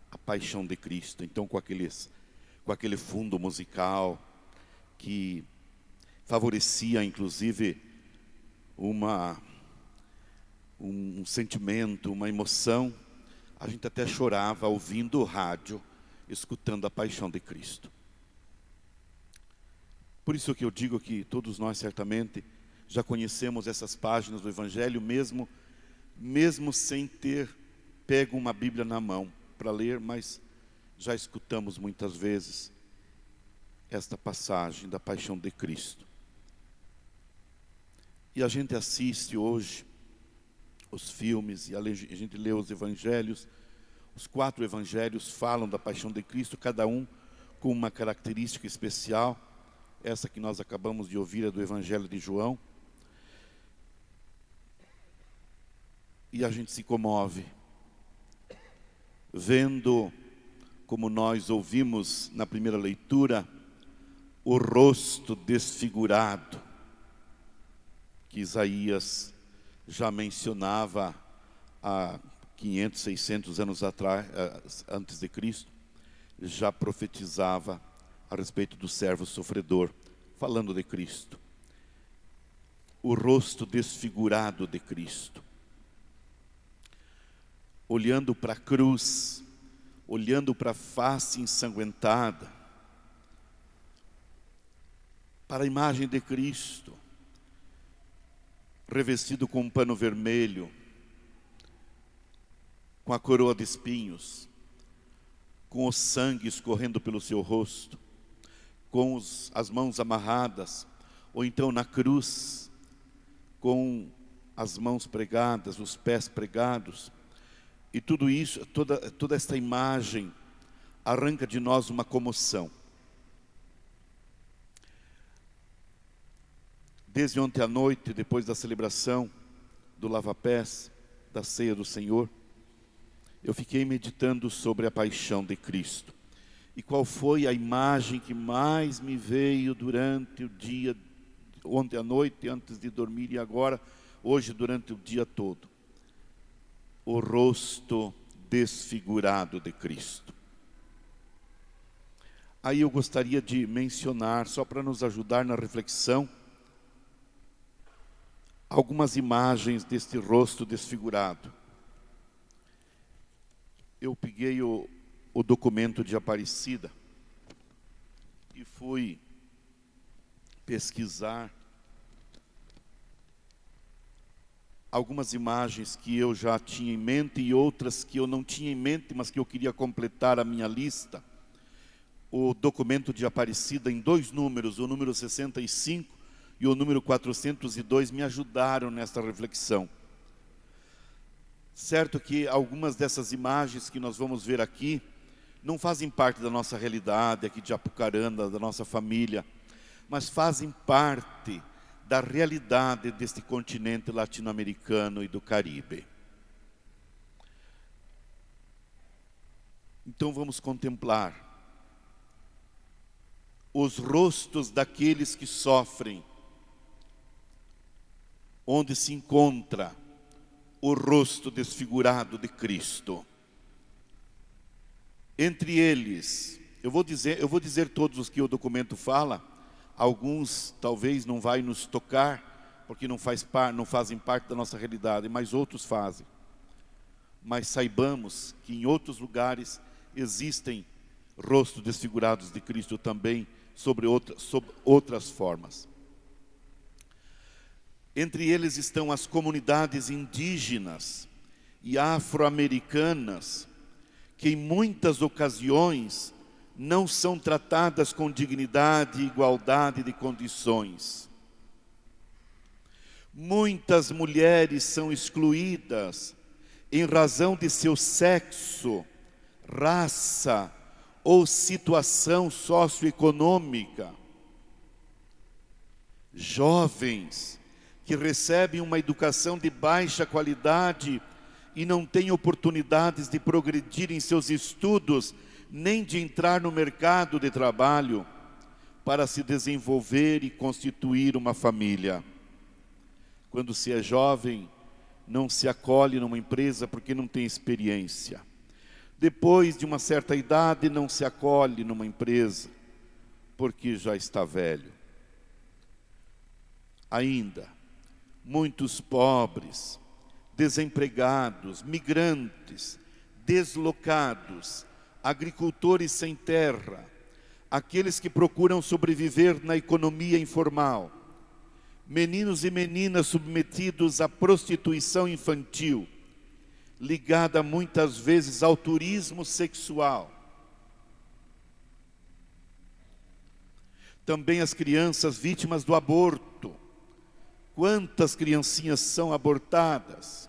a Paixão de Cristo. Então com aquele fundo musical que favorecia inclusive um sentimento, uma emoção, a gente até chorava ouvindo o rádio, escutando a Paixão de Cristo. Por isso que eu digo que todos nós certamente já conhecemos essas páginas do Evangelho, mesmo sem ter pego uma Bíblia na mão para ler, mas já escutamos muitas vezes esta passagem da Paixão de Cristo. E a gente assiste hoje os filmes, e a gente lê os evangelhos. Os 4 evangelhos falam da Paixão de Cristo, cada um com uma característica especial. Essa que nós acabamos de ouvir é do Evangelho de João. E a gente se comove, vendo, como nós ouvimos na primeira leitura, o rosto desfigurado, que Isaías já mencionava há 500, 600 anos atrás, antes de Cristo, já profetizava a respeito do servo sofredor, falando de Cristo. O rosto desfigurado de Cristo. Olhando para a cruz, olhando para a face ensanguentada, para a imagem de Cristo, revestido com um pano vermelho, com a coroa de espinhos, com o sangue escorrendo pelo seu rosto, com as mãos amarradas, ou então na cruz, com as mãos pregadas, os pés pregados. E tudo isso, toda esta imagem arranca de nós uma comoção. Desde ontem à noite, depois da celebração do lava-pés, da ceia do Senhor, eu fiquei meditando sobre a Paixão de Cristo. E qual foi a imagem que mais me veio durante o dia, ontem à noite, antes de dormir, e agora, hoje, durante o dia todo? O rosto desfigurado de Cristo. Aí eu gostaria de mencionar, só para nos ajudar na reflexão, algumas imagens deste rosto desfigurado. Eu peguei o documento de Aparecida e fui pesquisar algumas imagens que eu já tinha em mente e outras que eu não tinha em mente, mas que eu queria completar a minha lista. O documento de Aparecida em 2 números, o número 65 e o número 402, me ajudaram nesta reflexão. Certo que algumas dessas imagens que nós vamos ver aqui não fazem parte da nossa realidade aqui de Apucarana, da nossa família, mas fazem parte da realidade deste continente latino-americano e do Caribe. Então vamos contemplar os rostos daqueles que sofrem, onde se encontra o rosto desfigurado de Cristo. Entre eles, eu vou dizer todos os que o documento fala. Alguns talvez não vai nos tocar, porque não fazem parte da nossa realidade, mas outros fazem. Mas saibamos que em outros lugares existem rostos desfigurados de Cristo também, sob outras formas. Entre eles estão as comunidades indígenas e afro-americanas, que em muitas ocasiões não são tratadas com dignidade e igualdade de condições. Muitas mulheres são excluídas em razão de seu sexo, raça ou situação socioeconômica. Jovens que recebem uma educação de baixa qualidade e não têm oportunidades de progredir em seus estudos, nem de entrar no mercado de trabalho para se desenvolver e constituir uma família. Quando se é jovem, não se acolhe numa empresa porque não tem experiência. Depois de uma certa idade, não se acolhe numa empresa porque já está velho. Ainda, muitos pobres, desempregados, migrantes, deslocados, agricultores sem terra, aqueles que procuram sobreviver na economia informal, meninos e meninas submetidos à prostituição infantil, ligada muitas vezes ao turismo sexual. Também as crianças vítimas do aborto. Quantas criancinhas são abortadas?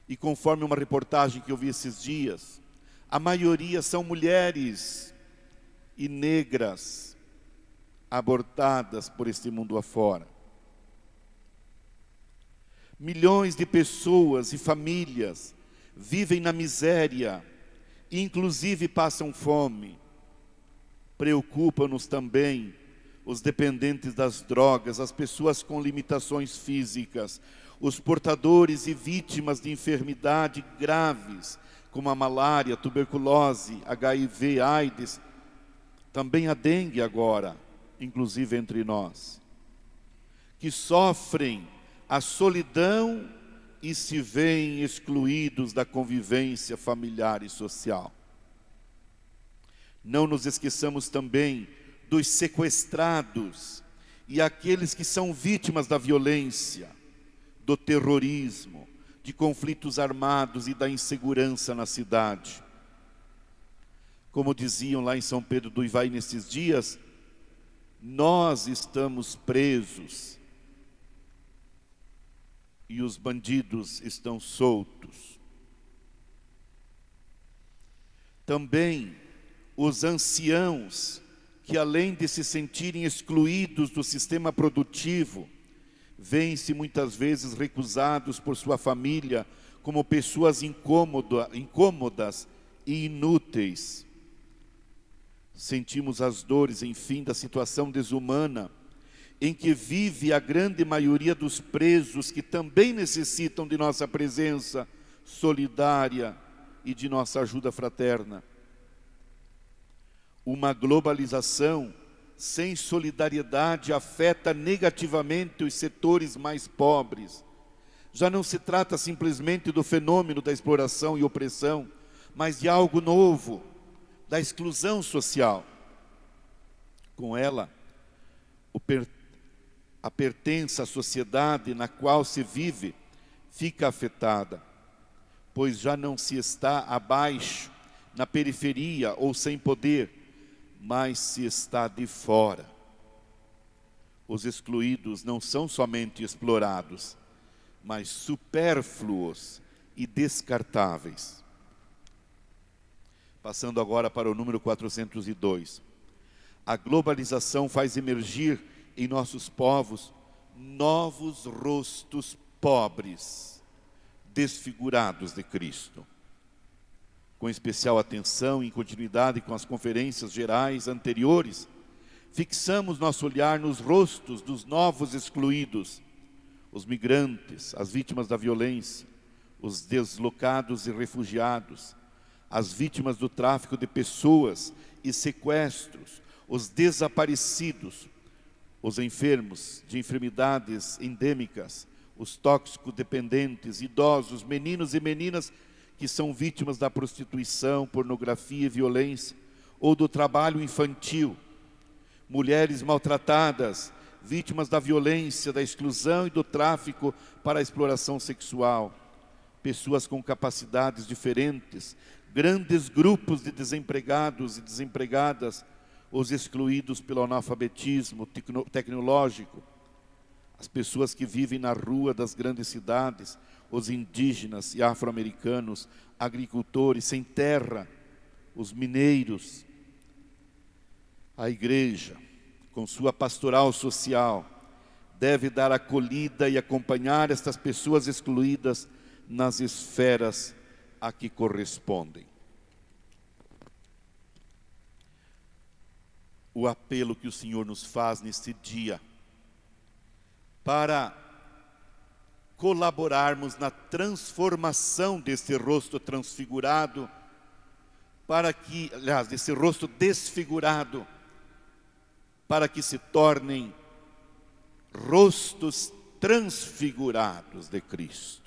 E conforme uma reportagem que eu vi esses dias, a maioria são mulheres e negras abortadas por este mundo afora. Milhões de pessoas e famílias vivem na miséria e inclusive passam fome. Preocupa-nos também os dependentes das drogas, as pessoas com limitações físicas, os portadores e vítimas de enfermidades graves, como a malária, tuberculose, HIV, AIDS, também a dengue agora, inclusive entre nós, que sofrem a solidão e se veem excluídos da convivência familiar e social. Não nos esqueçamos também dos sequestrados e aqueles que são vítimas da violência, do terrorismo, de conflitos armados e da insegurança na cidade. Como diziam lá em São Pedro do Ivaí nesses dias, nós estamos presos e os bandidos estão soltos. Também os anciãos, que além de se sentirem excluídos do sistema produtivo, veem-se muitas vezes recusados por sua família como pessoas incômodas e inúteis. Sentimos as dores, enfim, da situação desumana em que vive a grande maioria dos presos, que também necessitam de nossa presença solidária e de nossa ajuda fraterna. Uma globalização sem solidariedade afeta negativamente os setores mais pobres. Já não se trata simplesmente do fenômeno da exploração e opressão, mas de algo novo, da exclusão social. Com ela, a pertença à sociedade na qual se vive fica afetada, pois já não se está abaixo, na periferia ou sem poder, mas se está de fora. Os excluídos não são somente explorados, mas supérfluos e descartáveis. Passando agora para o número 402. A globalização faz emergir em nossos povos novos rostos pobres, desfigurados de Cristo. Com especial atenção, em continuidade com as conferências gerais anteriores, fixamos nosso olhar nos rostos dos novos excluídos, os migrantes, as vítimas da violência, os deslocados e refugiados, as vítimas do tráfico de pessoas e sequestros, os desaparecidos, os enfermos de enfermidades endêmicas, os toxicodependentes, idosos, meninos e meninas que são vítimas da prostituição, pornografia e violência, ou do trabalho infantil, mulheres maltratadas, vítimas da violência, da exclusão e do tráfico para a exploração sexual, pessoas com capacidades diferentes, grandes grupos de desempregados e desempregadas, os excluídos pelo analfabetismo tecnológico, as pessoas que vivem na rua das grandes cidades, os indígenas e afro-americanos, agricultores sem terra, os mineiros. A igreja, com sua pastoral social, deve dar acolhida e acompanhar estas pessoas excluídas nas esferas a que correspondem. O apelo que o Senhor nos faz neste dia para colaborarmos na transformação deste rosto transfigurado, para que, aliás, desse rosto desfigurado, para que se tornem rostos transfigurados de Cristo.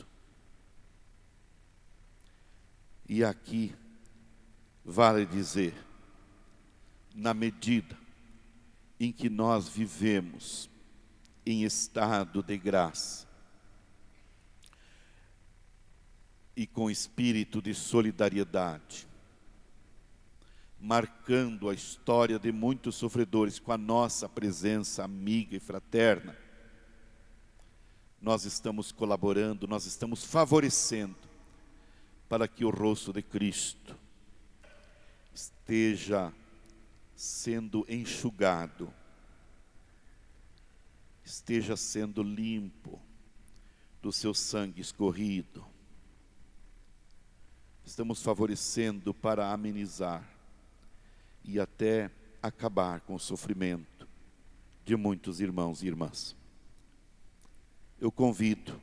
E aqui vale dizer, na medida em que nós vivemos em estado de graça e com espírito de solidariedade, marcando a história de muitos sofredores com a nossa presença amiga e fraterna, nós estamos colaborando, nós estamos favorecendo para que o rosto de Cristo esteja sendo enxugado, esteja sendo limpo do seu sangue escorrido. Estamos favorecendo para amenizar e até acabar com o sofrimento de muitos irmãos e irmãs. Eu convido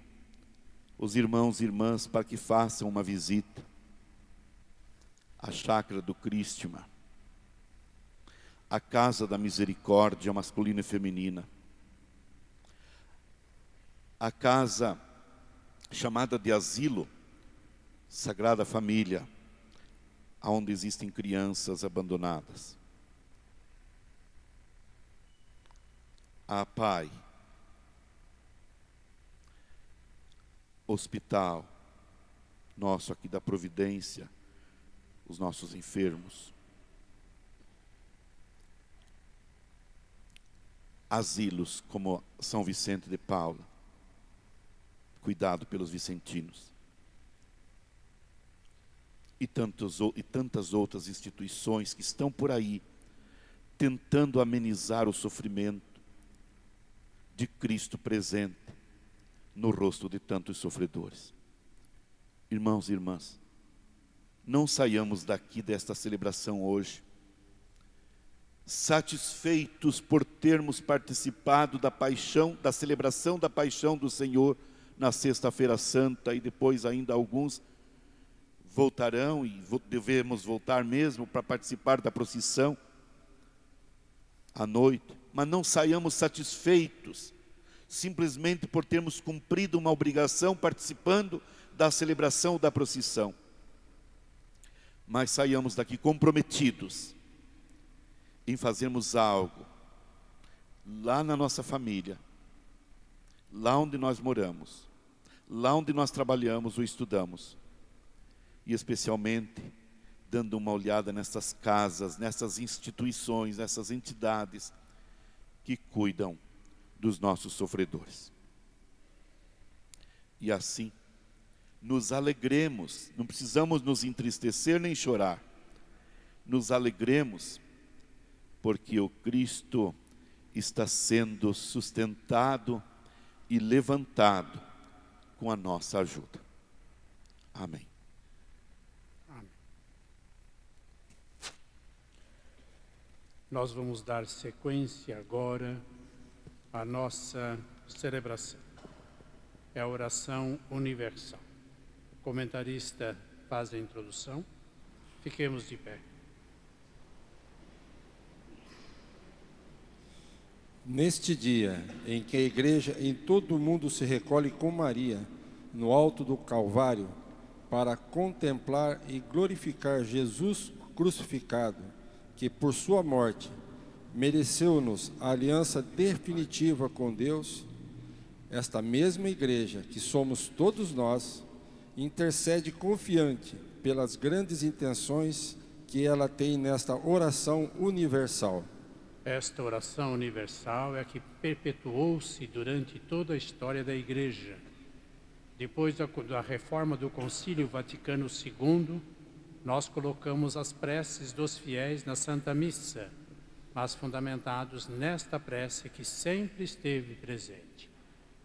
os irmãos e irmãs para que façam uma visita à Chácara do Cristima, à Casa da Misericórdia masculina e feminina, a casa chamada de asilo, Sagrada Família, onde existem crianças abandonadas. A PAI, hospital nosso aqui da Providência, os nossos enfermos. Asilos como São Vicente de Paula, cuidado pelos vicentinos. E tantas outras instituições que estão por aí, tentando amenizar o sofrimento de Cristo presente no rosto de tantos sofredores. Irmãos e irmãs, não saiamos daqui desta celebração hoje satisfeitos por termos participado da paixão, da celebração da paixão do Senhor na Sexta-feira Santa, e depois ainda alguns voltarão e devemos voltar mesmo para participar da procissão à noite, mas não saiamos satisfeitos simplesmente por termos cumprido uma obrigação participando da celebração da procissão, mas saiamos daqui comprometidos em fazermos algo lá na nossa família, lá onde nós moramos, lá onde nós trabalhamos ou estudamos, e especialmente dando uma olhada nessas casas, nessas instituições, nessas entidades que cuidam dos nossos sofredores. E assim, nos alegremos, não precisamos nos entristecer nem chorar, nos alegremos, porque o Cristo está sendo sustentado e levantado com a nossa ajuda. Amém. Nós vamos dar sequência agora à nossa celebração. É a oração universal. O comentarista faz a introdução. Fiquemos de pé. Neste dia em que a igreja em todo o mundo se recolhe com Maria, no alto do Calvário, para contemplar e glorificar Jesus crucificado, que por sua morte mereceu-nos a aliança definitiva com Deus, esta mesma igreja, que somos todos nós, intercede confiante pelas grandes intenções que ela tem nesta oração universal. Esta oração universal é a que perpetuou-se durante toda a história da Igreja. Depois da reforma do Concílio Vaticano II, nós colocamos as preces dos fiéis na Santa Missa, mas fundamentados nesta prece que sempre esteve presente.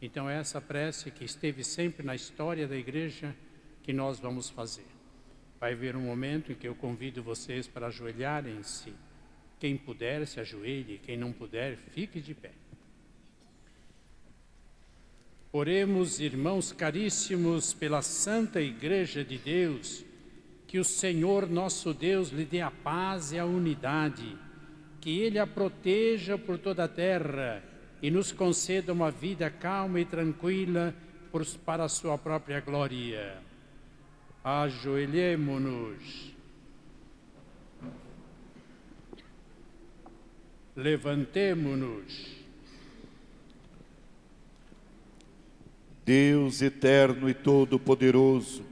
Então é essa prece que esteve sempre na história da Igreja que nós vamos fazer. Vai haver um momento em que eu convido vocês para ajoelharem-se. Quem puder, se ajoelhe, quem não puder, fique de pé. Oremos, irmãos caríssimos, pela Santa Igreja de Deus, que o Senhor nosso Deus lhe dê a paz e a unidade, que Ele a proteja por toda a terra e nos conceda uma vida calma e tranquila para a sua própria glória. Ajoelhemo-nos. Levantemo-nos. Deus eterno e todo-poderoso,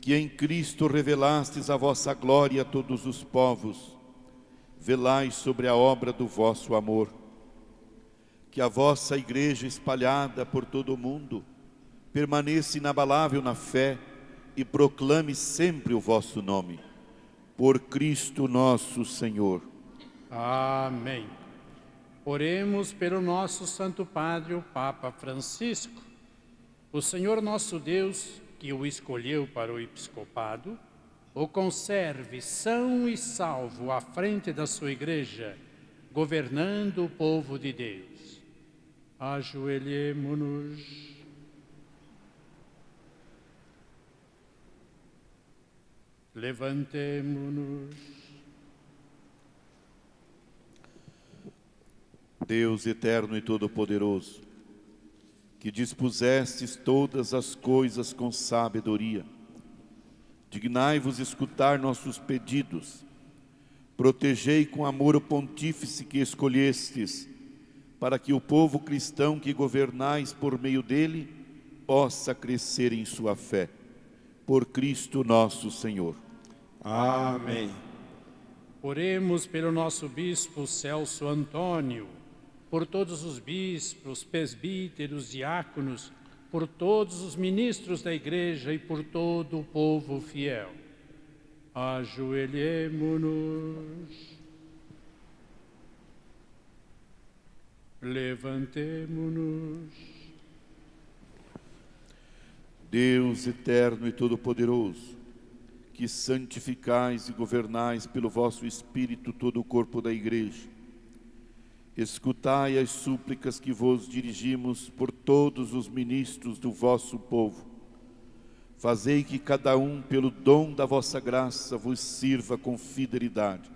que em Cristo revelastes a vossa glória a todos os povos, velai sobre a obra do vosso amor. Que a vossa Igreja espalhada por todo o mundo permaneça inabalável na fé e proclame sempre o vosso nome. Por Cristo nosso Senhor. Amém. Oremos pelo nosso Santo Padre, o Papa Francisco. O Senhor nosso Deus, que o escolheu para o episcopado, o conserve são e salvo à frente da sua Igreja, governando o povo de Deus. Ajoelhemo-nos. Levantemo-nos. Deus eterno e todo-poderoso, que dispusestes todas as coisas com sabedoria, dignai-vos escutar nossos pedidos, protegei com amor o pontífice que escolhestes, para que o povo cristão que governais por meio dele possa crescer em sua fé. Por Cristo nosso Senhor. Amém. Oremos pelo nosso bispo Celso Antônio, por todos os bispos, presbíteros, diáconos, por todos os ministros da Igreja e por todo o povo fiel. Ajoelhemo-nos. Levantemo-nos. Deus eterno e todo-poderoso, que santificais e governais pelo vosso Espírito todo o corpo da Igreja, escutai as súplicas que vos dirigimos por todos os ministros do vosso povo. Fazei que cada um, pelo dom da vossa graça, vos sirva com fidelidade.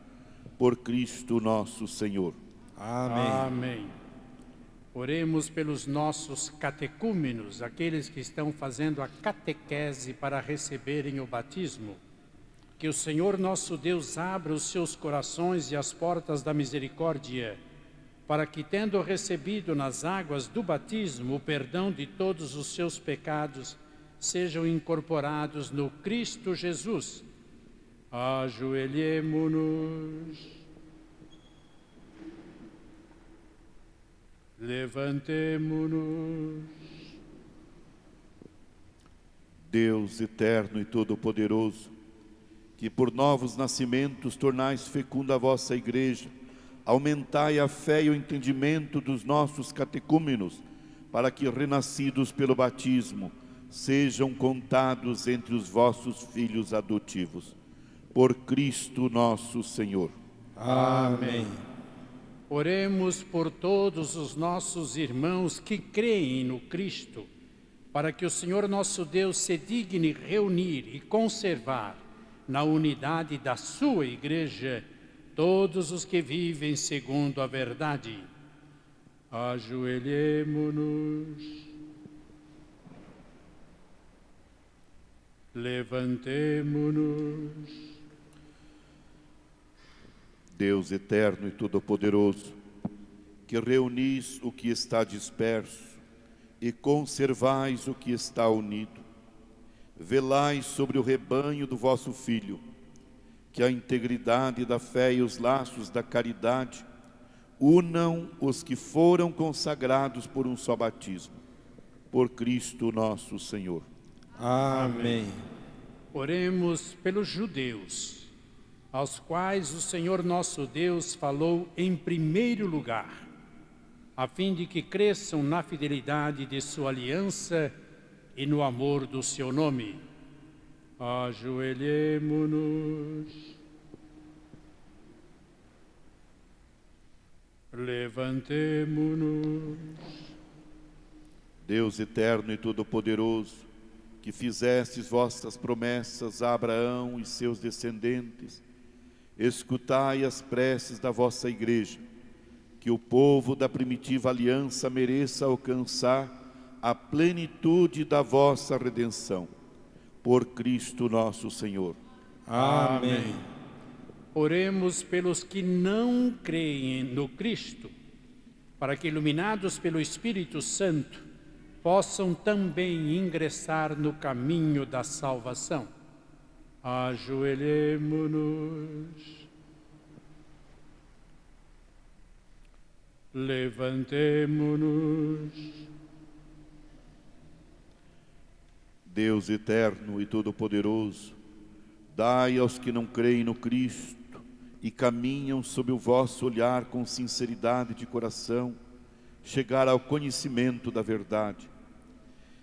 Por Cristo nosso Senhor. Amém. Amém. Oremos pelos nossos catecúmenos, aqueles que estão fazendo a catequese para receberem o batismo. Que o Senhor nosso Deus abra os seus corações e as portas da misericórdia, para que, tendo recebido nas águas do batismo o perdão de todos os seus pecados, sejam incorporados no Cristo Jesus. Ajoelhemo-nos. Levantemo-nos. Deus eterno e todo-poderoso, que por novos nascimentos tornais fecunda a vossa Igreja, aumentai a fé e o entendimento dos nossos catecúmenos, para que, renascidos pelo batismo, sejam contados entre os vossos filhos adotivos. Por Cristo nosso Senhor. Amém. Oremos por todos os nossos irmãos que creem no Cristo, para que o Senhor nosso Deus se digne reunir e conservar na unidade da sua Igreja, todos os que vivem segundo a verdade. Ajoelhemo-nos. Levantemo-nos. Deus eterno e todo-poderoso, que reunis o que está disperso e conservais o que está unido, velai sobre o rebanho do vosso Filho, que a integridade da fé e os laços da caridade unam os que foram consagrados por um só batismo. Por Cristo nosso Senhor. Amém. Oremos pelos judeus, aos quais o Senhor nosso Deus falou em primeiro lugar, a fim de que cresçam na fidelidade de sua aliança e no amor do seu nome. Ajoelhemo-nos. Levantemo-nos. Deus eterno e todo-poderoso, que fizestes vossas promessas a Abraão e seus descendentes, escutai as preces da vossa Igreja, que o povo da primitiva aliança mereça alcançar a plenitude da vossa redenção. Por Cristo nosso Senhor. Amém. Oremos pelos que não creem no Cristo, para que, iluminados pelo Espírito Santo, possam também ingressar no caminho da salvação. Ajoelhemo-nos. Levantemo-nos. Deus eterno e todo-poderoso, dai aos que não creem no Cristo e caminham sob o vosso olhar com sinceridade de coração, chegar ao conhecimento da verdade.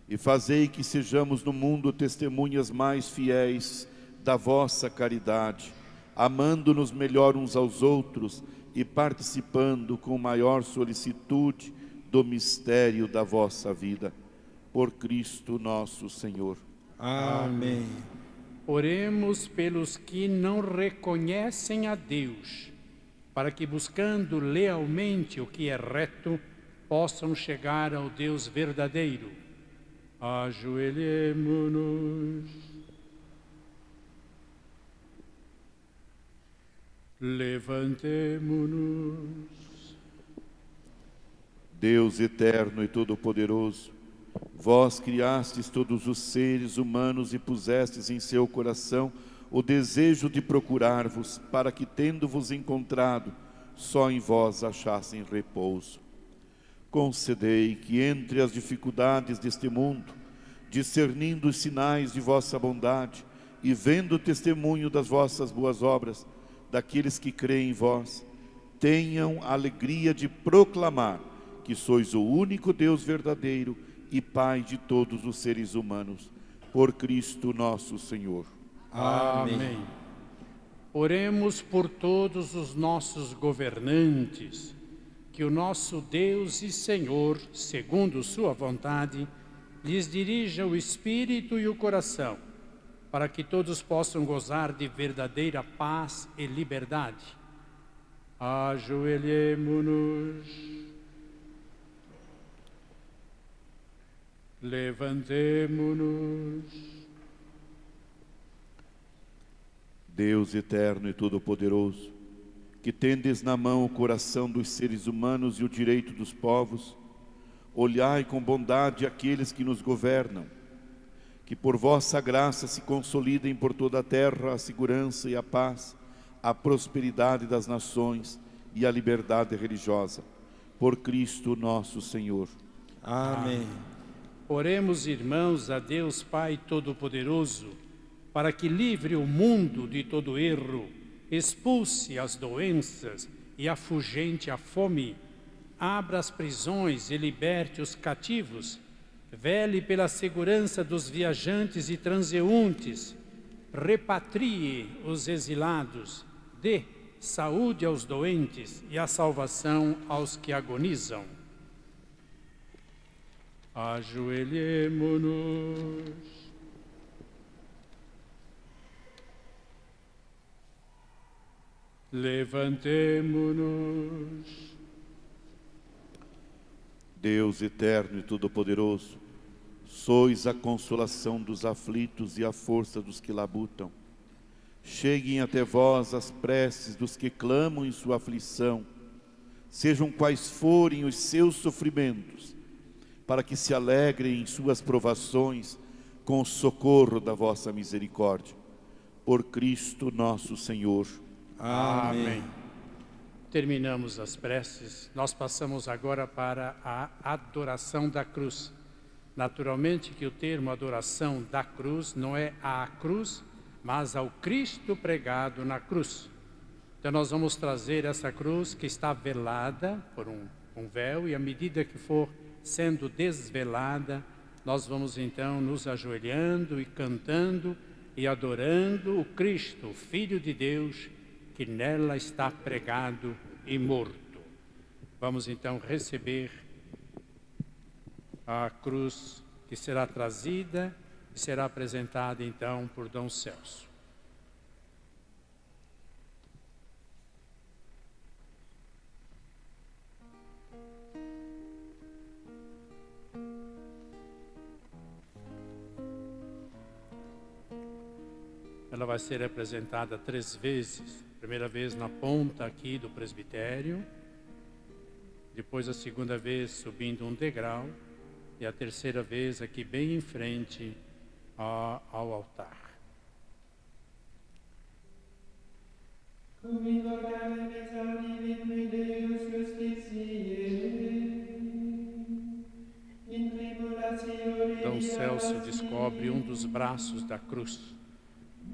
E fazei que sejamos no mundo testemunhas mais fiéis da vossa caridade, amando-nos melhor uns aos outros e participando com maior solicitude do mistério da vossa vida. Por Cristo nosso Senhor. Amém. Oremos pelos que não reconhecem a Deus, para que, buscando lealmente o que é reto, possam chegar ao Deus verdadeiro. Ajoelhemo-nos. Levantemo-nos. Deus eterno e todo-poderoso, vós criastes todos os seres humanos e pusestes em seu coração o desejo de procurar-vos, para que, tendo-vos encontrado, só em vós achassem repouso. Concedei que entre as dificuldades deste mundo, discernindo os sinais de vossa bondade e vendo o testemunho das vossas boas obras, daqueles que creem em vós, tenham a alegria de proclamar que sois o único Deus verdadeiro e Pai de todos os seres humanos. Por Cristo nosso Senhor. Amém. Oremos por todos os nossos governantes, que o nosso Deus e Senhor, segundo sua vontade, lhes dirija o espírito e o coração, para que todos possam gozar de verdadeira paz e liberdade. Ajoelhemo-nos. Levantemo-nos. Deus eterno e todo-poderoso, que tendes na mão o coração dos seres humanos e o direito dos povos, olhai com bondade aqueles que nos governam, que por vossa graça se consolidem por toda a terra a segurança e a paz, a prosperidade das nações e a liberdade religiosa. Por Cristo nosso Senhor. Amém. Oremos, irmãos, a Deus Pai Todo-Poderoso, para que livre o mundo de todo erro, expulse as doenças e afugente a fome, abra as prisões e liberte os cativos, vele pela segurança dos viajantes e transeuntes, repatrie os exilados, dê saúde aos doentes e a salvação aos que agonizam. Ajoelhemo-nos. Levantemo-nos. Deus eterno e todo-poderoso, sois a consolação dos aflitos e a força dos que labutam. Cheguem até vós as preces dos que clamam em sua aflição, sejam quais forem os seus sofrimentos, para que se alegrem em suas provações com o socorro da vossa misericórdia. Por Cristo nosso Senhor. Amém. Terminamos as preces, nós passamos agora para a adoração da cruz. Naturalmente que o termo adoração da cruz não é à cruz, mas ao Cristo pregado na cruz. Então nós vamos trazer essa cruz que está velada por um véu, e à medida que for sendo desvelada, nós vamos então nos ajoelhando e cantando e adorando o Cristo, o Filho de Deus, que nela está pregado e morto. Vamos então receber a cruz que será trazida e será apresentada então por Dom Celso. Ela vai ser apresentada 3 vezes. Primeira vez na ponta aqui do presbitério, depois a segunda vez subindo um degrau, e a terceira vez aqui bem em frente ao altar. Dom Celso descobre um dos braços da cruz,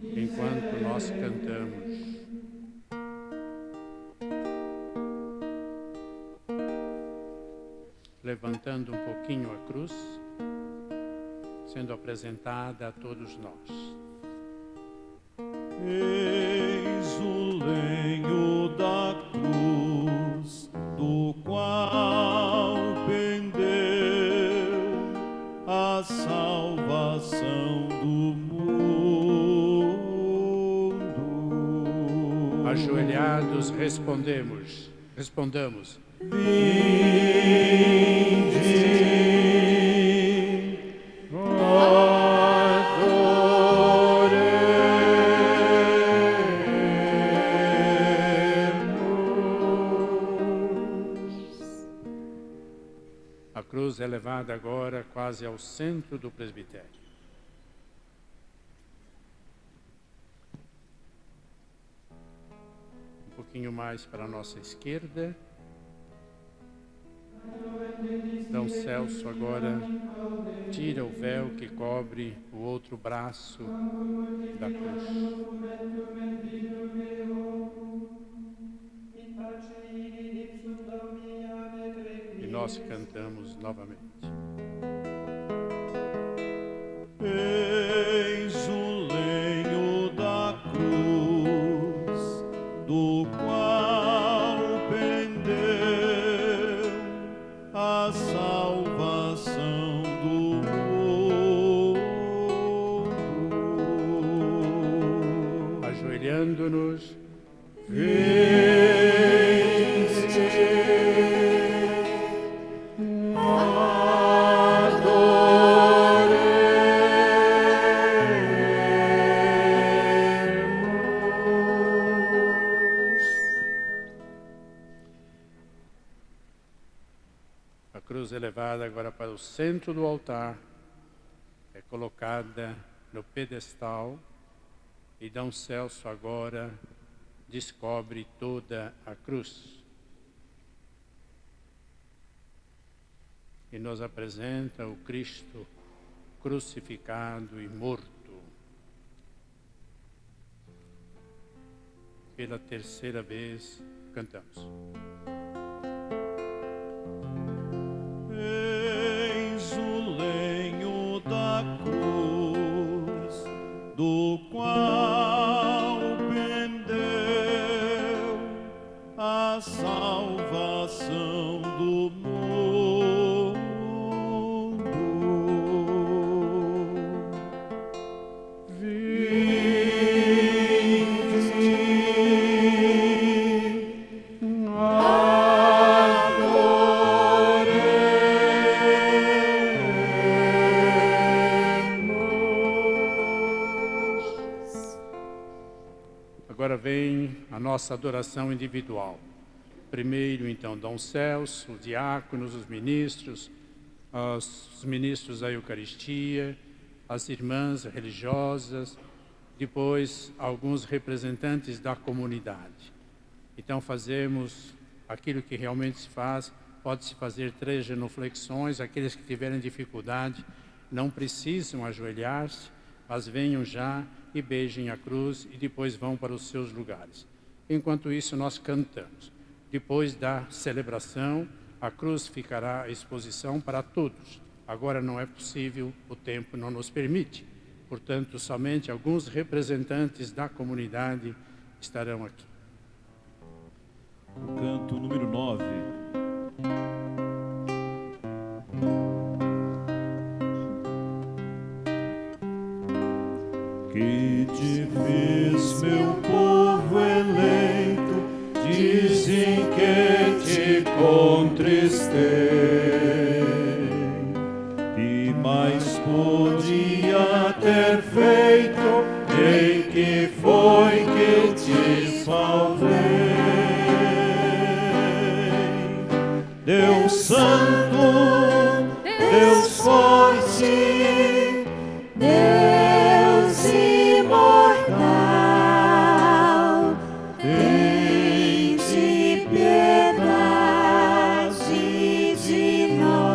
enquanto nós cantamos. Levantando um pouquinho a cruz, sendo apresentada a todos nós. Eis o lenho da cruz, do qual pendeu a salvação do mundo. Ajoelhados respondamos. A cruz é levada agora quase ao centro do presbitério. Um pouquinho mais para a nossa esquerda. Dom Celso agora tira o véu que cobre o outro braço da cruz. E nós cantamos novamente. Eis o lenho da cruz, do qual pendeu a salvação do mundo. Ajoelhando-nos, é levada agora para o centro do altar, é colocada no pedestal, e Dom Celso agora descobre toda a cruz e nos apresenta o Cristo crucificado e morto. Pela terceira vez cantamos. Eis o lenho da cruz, do qual pendeu a salvação do mundo. Vinde, nossa adoração individual. Primeiro, então, Dom Celso, os diáconos, os ministros da Eucaristia, as irmãs religiosas, depois alguns representantes da comunidade. Então fazemos aquilo que realmente se faz, pode-se fazer 3 genuflexões, aqueles que tiverem dificuldade não precisam ajoelhar-se, mas venham já e beijem a cruz e depois vão para os seus lugares. Enquanto isso nós cantamos. Depois da celebração, a cruz ficará à exposição para todos. Agora não é possível, o tempo não nos permite. Portanto, somente alguns representantes da comunidade estarão aqui. O canto número 9. Que te fiz, meu povo eleito, dizem que te contristei. Que mais podia ter feito, em que foi que te salvei? Deus Santo, Deus forte, Deus imortal, tende piedade de nós.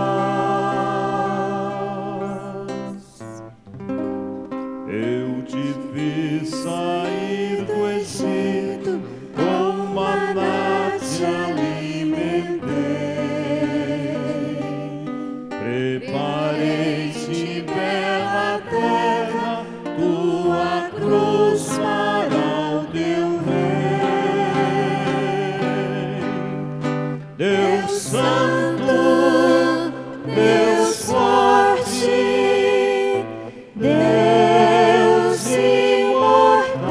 Eu te fiz sair do Egito, com maná te alimentei. Preparei-te bela terra, tua cruz para o teu rei. Deus Santo, Deus forte, Deus imortal,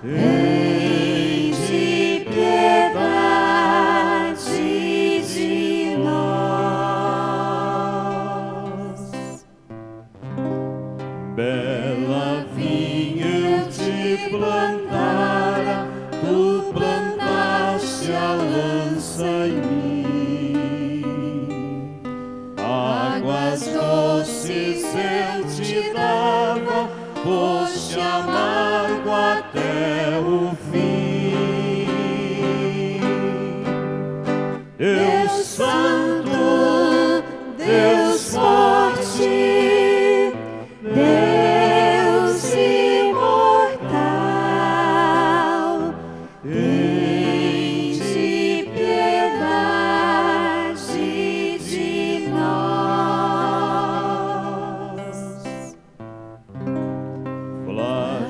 tende piedade de nós. bela vinha eu te plantara, tu plantaste a lança em mim. Águas doces eu te dava, foste amargo até o fim. Deus Santo, Deus forte, Deus imortal, tende piedade de nós.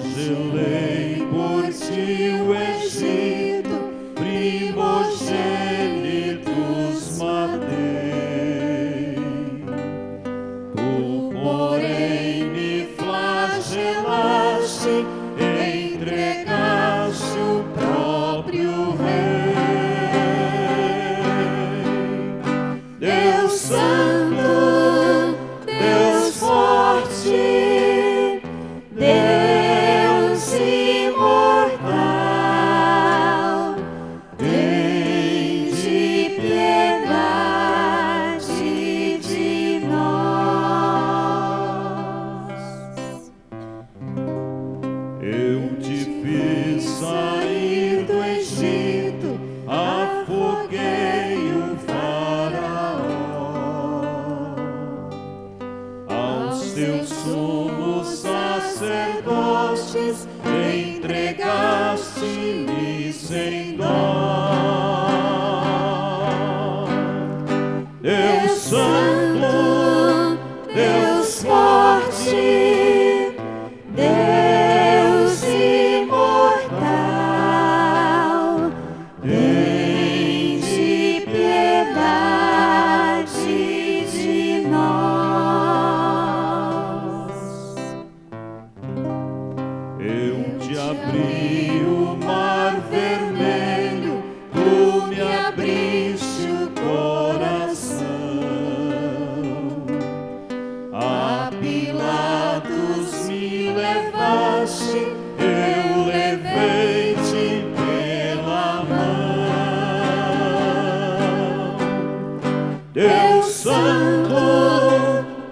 flagelei por ti o Egito, primogênitos matei. Tu, porém, me flagelaste, entregaste o próprio Rei. Deus Santo, Deus forte, Deus imortal, tende piedade de nós. Eu te fiz sair do Egito, afoguei o faraó. Aos teus sumos sacerdotes entregaste-me sem dó. Deus Santo, Deus forte, Deus imortal, tende piedade de nós. Deus Santo,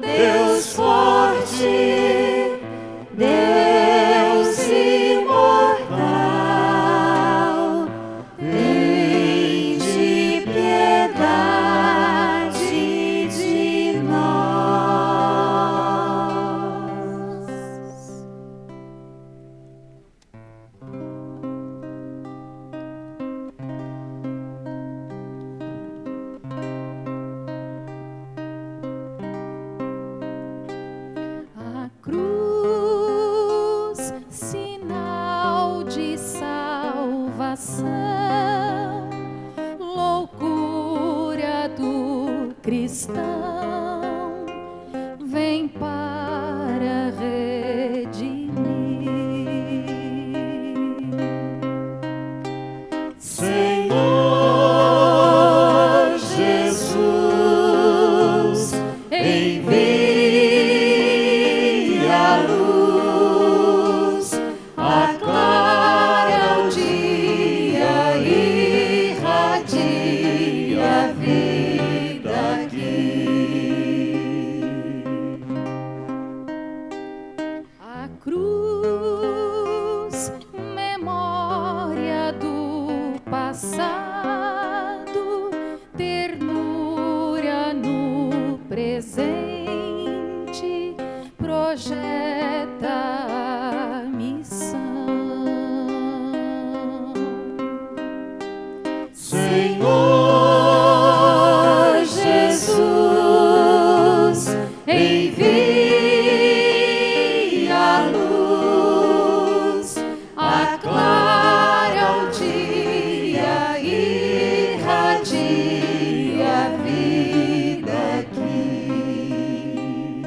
Deus forte, Deus imortal, tende piedade de nós. A cruz, sinal de salvação, loucura do cristão, vem para redimir. Senhor Jesus, envia a luz, aclara o dia, irradia a vida aqui. A cruz, memória do passado, ternura no presente, projeta a missão. Senhor Jesus, envia a luz, aclara o dia, irradia a vida aqui.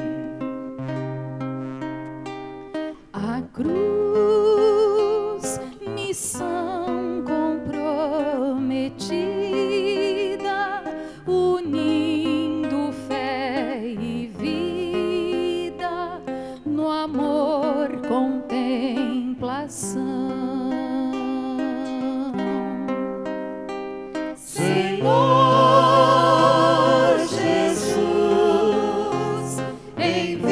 A cruz, missão comprometida, unindo fé e vida, no amor contemplação. Senhor Jesus, envia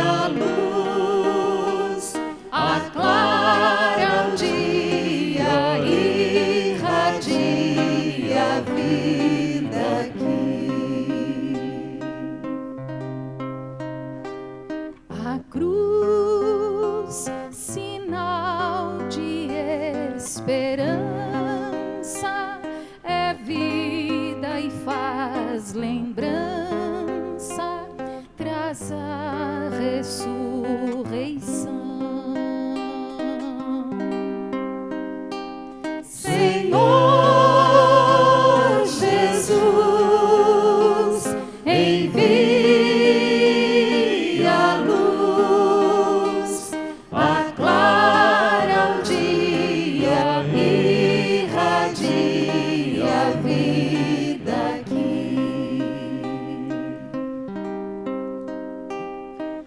a luz, aclara o dia, irradia a vida aqui. A cruz, sinal de esperança, é vida e faz lembrança, traz a ressurreição. Senhor Jesus, envia a luz, aclara o dia, irradia a vida aqui.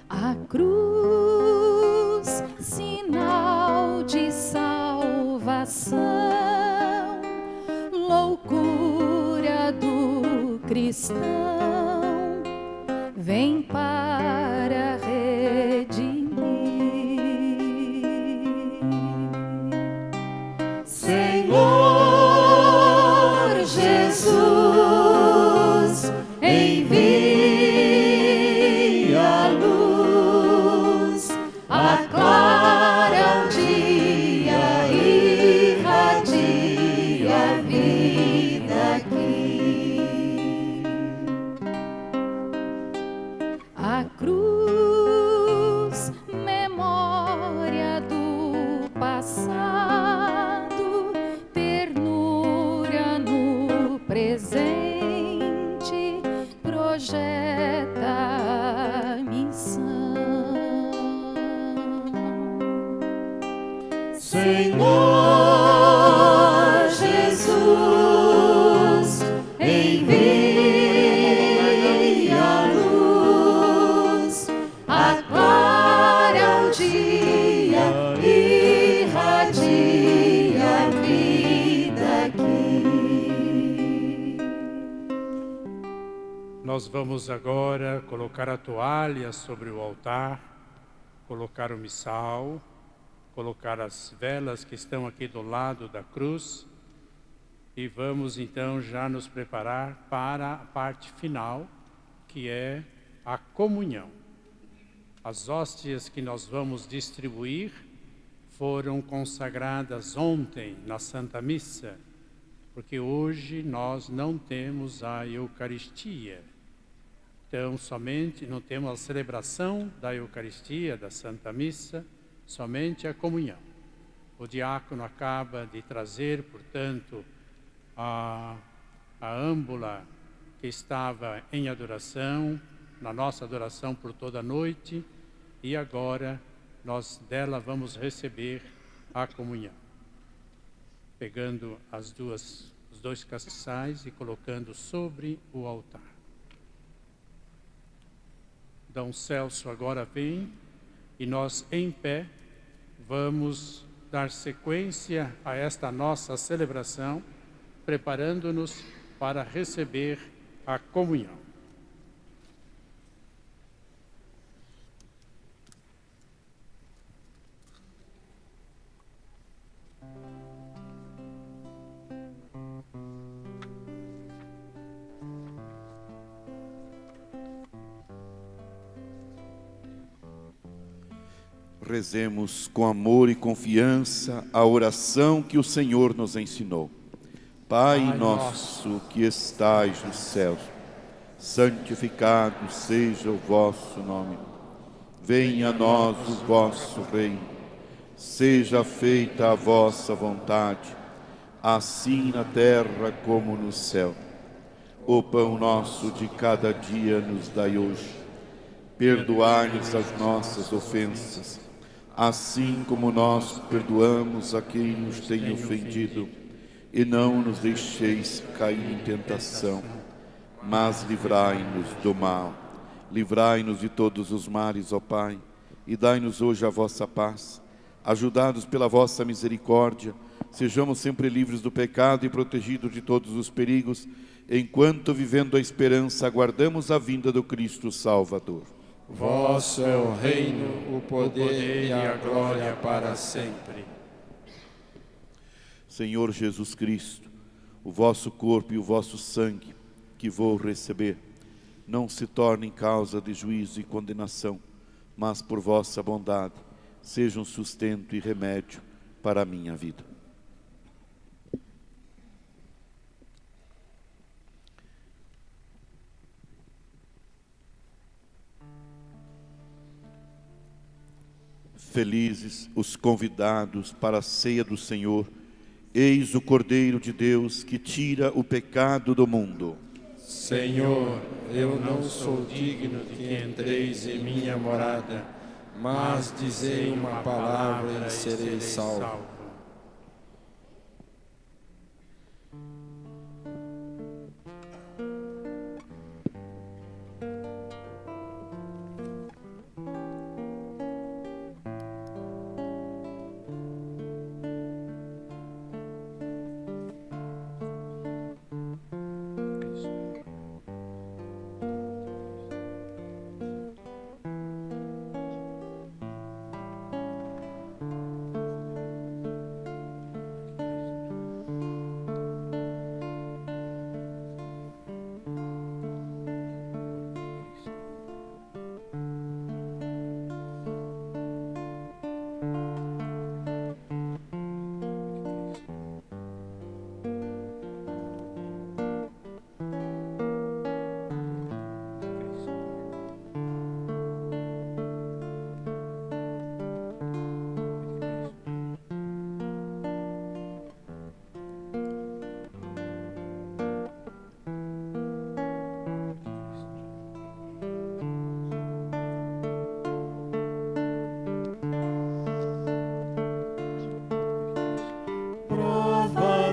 A cruz, sinal de salvação, loucura do cristão, vem para redimir. Senhor Jesus, envia a luz, aclara o dia, irradia a vida aqui. A cruz, memória do passado, ternura no presente, projeta a missão. Senhor Jesus, envia a luz, aclara o dia, irradia a vida aqui. Nós vamos agora colocar a toalha sobre o altar, colocar o missal, colocar as velas que estão aqui do lado da cruz e vamos então já nos preparar para a parte final, que é a comunhão. As hóstias que nós vamos distribuir foram consagradas ontem na Santa Missa, porque hoje nós não temos a Eucaristia. Então, somente não temos a celebração da Eucaristia, da Santa Missa, somente a comunhão. O diácono acaba de trazer, portanto, a âmbula que estava em adoração, na nossa adoração por toda a noite, e agora nós dela vamos receber a comunhão. Pegando os dois castiçais e colocando sobre o altar. Dom Celso agora vem e nós em pé vamos dar sequência a esta nossa celebração, preparando-nos para receber a comunhão. Rezemos com amor e confiança a oração que o Senhor nos ensinou. Pai nosso que estais nos céus, santificado seja o vosso nome. Venha a nós o vosso reino. Seja feita a vossa vontade, assim na terra como no céu. O pão nosso de cada dia nos dai hoje. Perdoai-nos as nossas ofensas, assim como nós perdoamos a quem nos tem ofendido, e não nos deixeis cair em tentação, mas livrai-nos do mal. Livrai-nos de todos os males, ó Pai, e dai-nos hoje a vossa paz. Ajudados pela vossa misericórdia, sejamos sempre livres do pecado e protegidos de todos os perigos, enquanto, vivendo a esperança, aguardamos a vinda do Cristo Salvador. Vosso é o reino, o poder e a glória para sempre. Senhor Jesus Cristo, o vosso corpo e o vosso sangue que vou receber, não se tornem causa de juízo e condenação, mas por vossa bondade, sejam sustento e remédio para a minha vida. Felizes os convidados para a ceia do Senhor. Eis o Cordeiro de Deus que tira o pecado do mundo. Senhor, eu não sou digno de que entreis em minha morada, mas dizei uma palavra e serei salvo.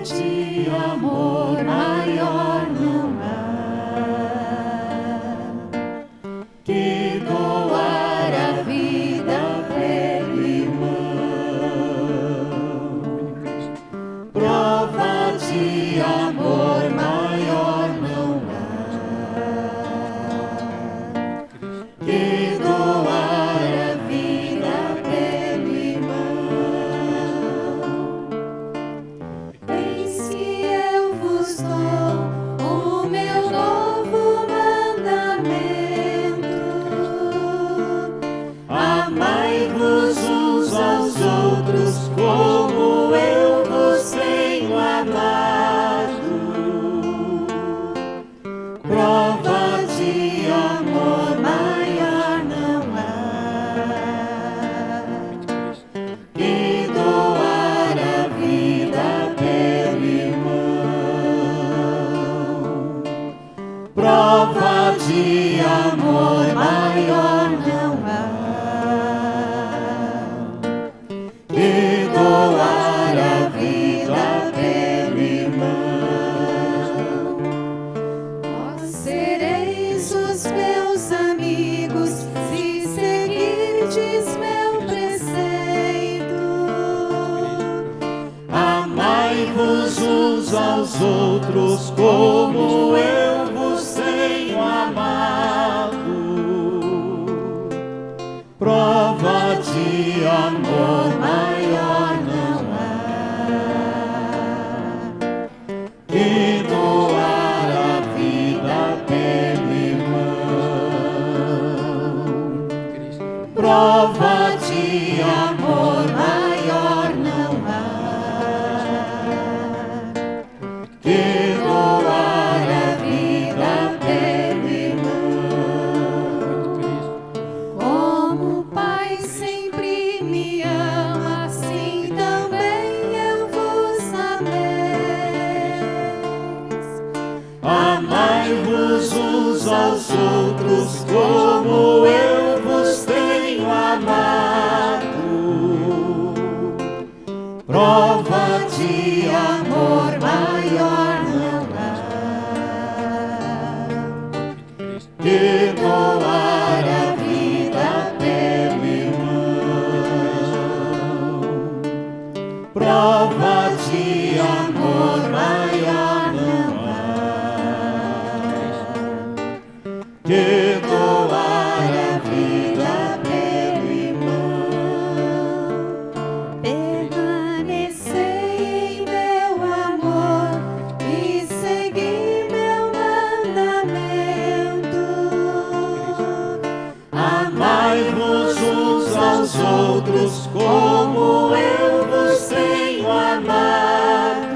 De amor maior não há que doar a vida pelo irmão. Prova de amor maior não há prova de amor maior não há que doar a vida pelo irmão. Vós sereis os meus amigos se seguirdes meu preceito. Amai-vos uns aos outros como eu vos tenho amado. Prova de amor maior não há que doar a vida pelo irmão. Prova de amor maior não há que doar a vida pelo irmão. Como o Pai sempre me ama, assim também eu vos amei. Amai-vos uns aos outros como eu vos tenho amado. Prova de amor maior não há que doar a vida pelo irmão. Prova de amor maior não há que doar a vida pelo irmão. Permanecei em meu amor e segui meu mandamento. Amai-vos uns aos outros como eu vos tenho amado.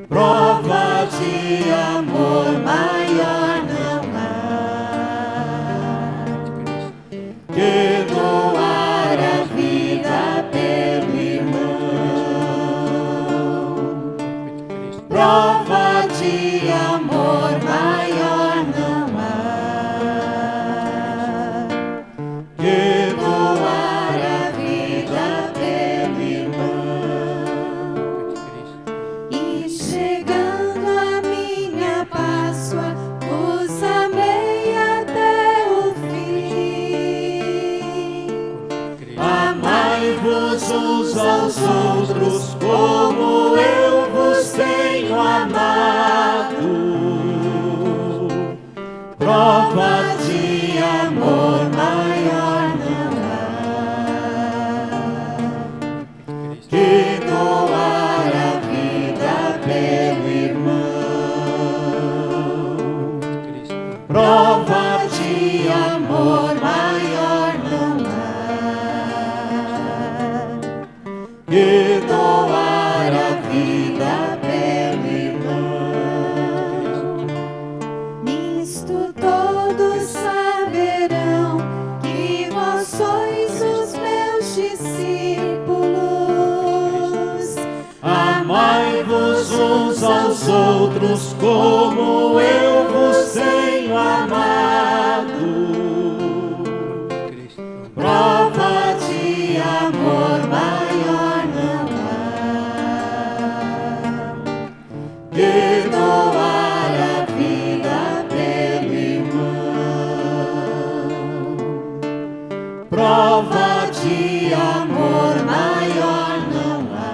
Prova de amor maior não há que doar a vida pelo irmão. Prova de amor maior não há que doar a vida pelo irmão. E chegando a minha Páscoa, vos amei até o fim. Amai-vos uns aos outros como eu vos tenho amado. Prova de amor maior não há que doar a vida pelo irmão. Prova de amor maior não há que doar a vida pelo irmão. Nisto todos saberão que vós sois os meus discípulos. Amai-vos uns aos outros como eu vos tenho amado. Prova de amor maior não há que doar a vida pelo irmão. Prova de amor maior não há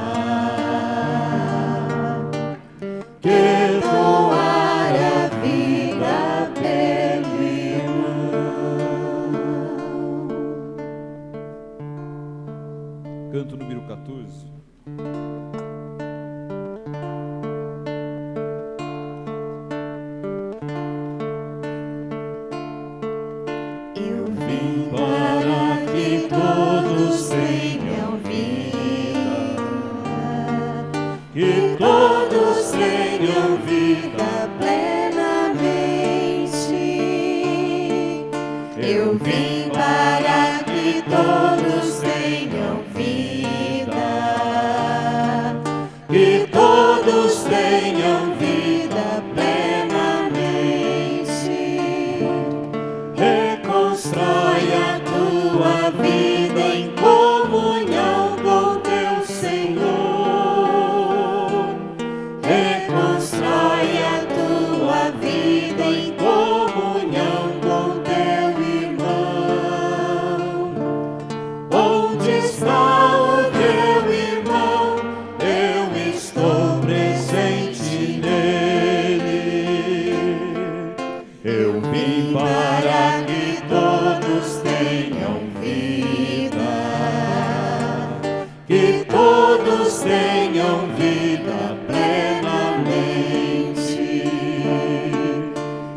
que doar a vida pelo irmão. Canto número 14. Eu vim para que todos tenham vida, que todos tenham vida plenamente. Eu vim para que todos tenham vida, que todos tenham vida plenamente. constrói a tua vida em comunhão com teu irmão. Onde está o teu irmão? Eu estou presente nele. Eu vim para que todos tenham vida, que todos tenham vida plenamente.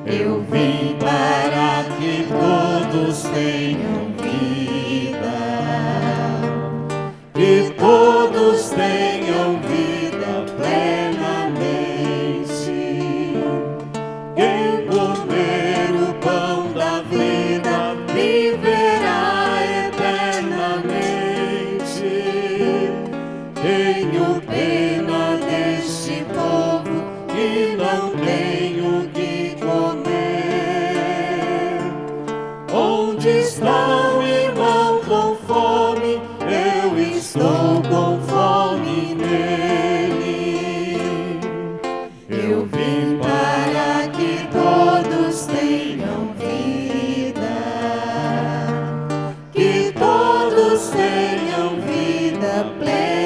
Eu vim para que todos tenham vida, que todos tenham vida plenamente. Quem comer o pão da vida viverá eternamente. Tenho pena deste povo que não tem o que comer. Onde está o irmão com fome? Eu estou com fome nele. Eu vim para que todos tenham vida, que todos tenham vida plenamente.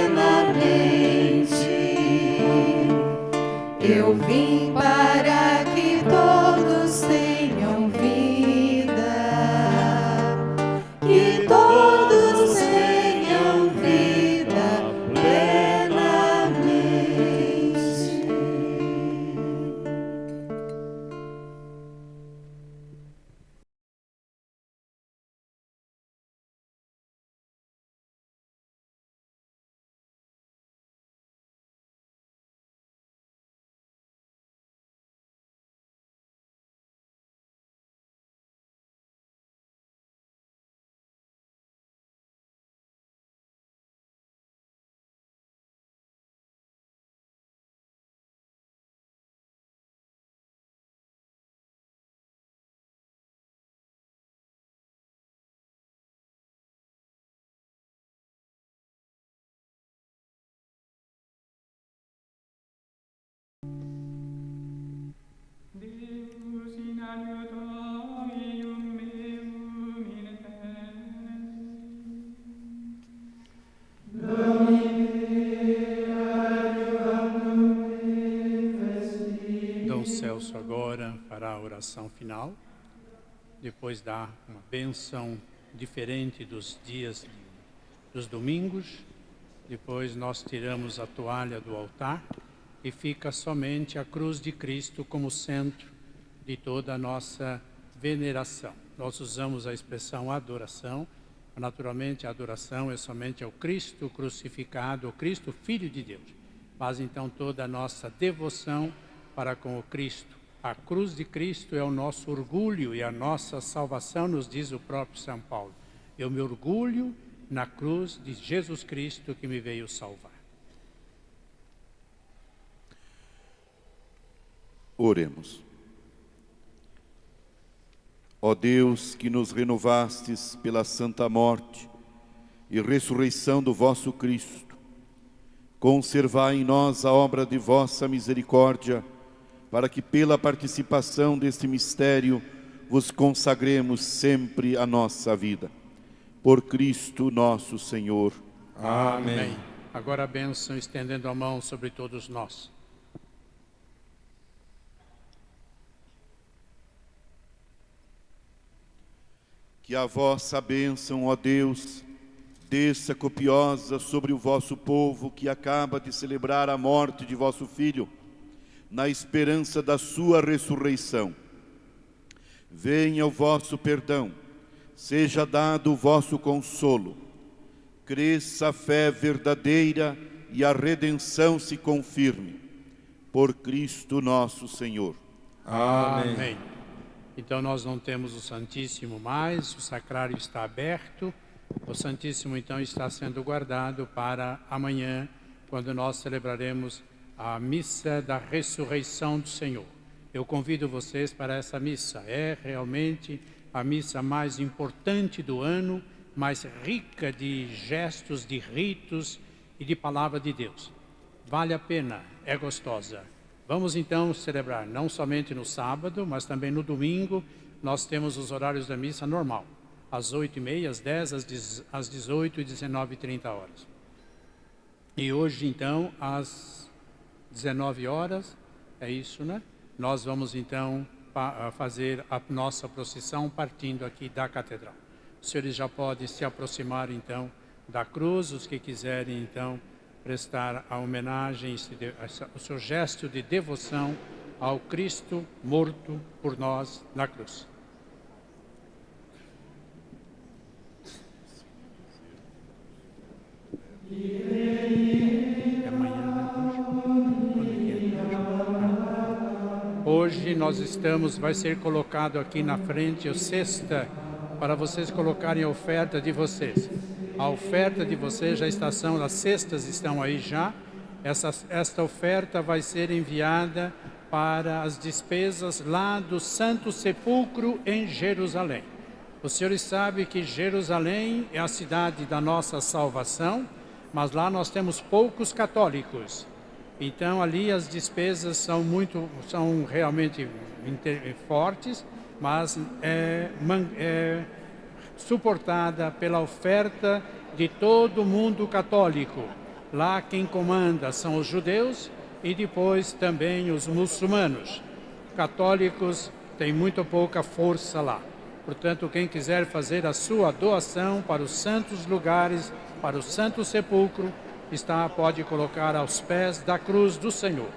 Eu vim para que todos tenham vida, que todos tenham vida plenamente. Deus in aiuto meum in te. Dom Celso agora fará a oração final, depois dá uma bênção diferente dos dias dos domingos, depois nós tiramos a toalha do altar e fica somente a cruz de Cristo como centro de toda a nossa veneração. Nós usamos a expressão adoração, naturalmente a adoração é somente ao Cristo crucificado, ao Cristo Filho de Deus. Mas então toda a nossa devoção para com o Cristo. A cruz de Cristo é o nosso orgulho e a nossa salvação, nos diz o próprio São Paulo. Eu me orgulho na cruz de Jesus Cristo que me veio salvar. Oremos. Ó Deus, que nos renovastes pela santa morte e ressurreição do vosso Cristo, conservai em nós a obra de vossa misericórdia, para que pela participação deste mistério vos consagremos sempre a nossa vida. Por Cristo nosso Senhor. Amém. Agora a bênção estendendo a mão sobre todos nós. Que a vossa bênção, ó Deus, desça copiosa sobre o vosso povo que acaba de celebrar a morte de vosso Filho, na esperança da sua ressurreição. Venha o vosso perdão, seja dado o vosso consolo, cresça a fé verdadeira e a redenção se confirme. Por Cristo nosso Senhor. Amém. Amém. Então nós não temos o Santíssimo mais, o sacrário está aberto, o Santíssimo então está sendo guardado para amanhã, quando nós celebraremos a missa da ressurreição do Senhor. Eu convido vocês para essa missa, é realmente a missa mais importante do ano, mais rica de gestos, de ritos e de palavra de Deus. Vale a pena, é gostosa. Vamos então celebrar, não somente no sábado, mas também no domingo. Nós temos os horários da missa normal, às 8h30, às 10h, às 18h e 19h30. E hoje então, às 19 horas, é isso, né? Nós vamos então fazer a nossa procissão partindo aqui da catedral. Os senhores já podem se aproximar então da cruz, os que quiserem então prestar a homenagem, o seu gesto de devoção ao Cristo morto por nós na cruz. Hoje nós estamos, vai ser colocado aqui na frente a cesta para vocês colocarem a oferta de vocês. A oferta de vocês já está, as cestas estão aí já. Esta oferta vai ser enviada para as despesas lá do Santo Sepulcro em Jerusalém. Os senhores sabem que Jerusalém é a cidade da nossa salvação, mas lá nós temos poucos católicos. Então ali as despesas são realmente fortes, mas é suportada pela oferta de todo o mundo católico. Lá quem comanda são os judeus e depois também os muçulmanos. Católicos têm muito pouca força lá. Portanto, quem quiser fazer a sua doação para os santos lugares, para o Santo Sepulcro, pode colocar aos pés da cruz do Senhor.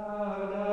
Da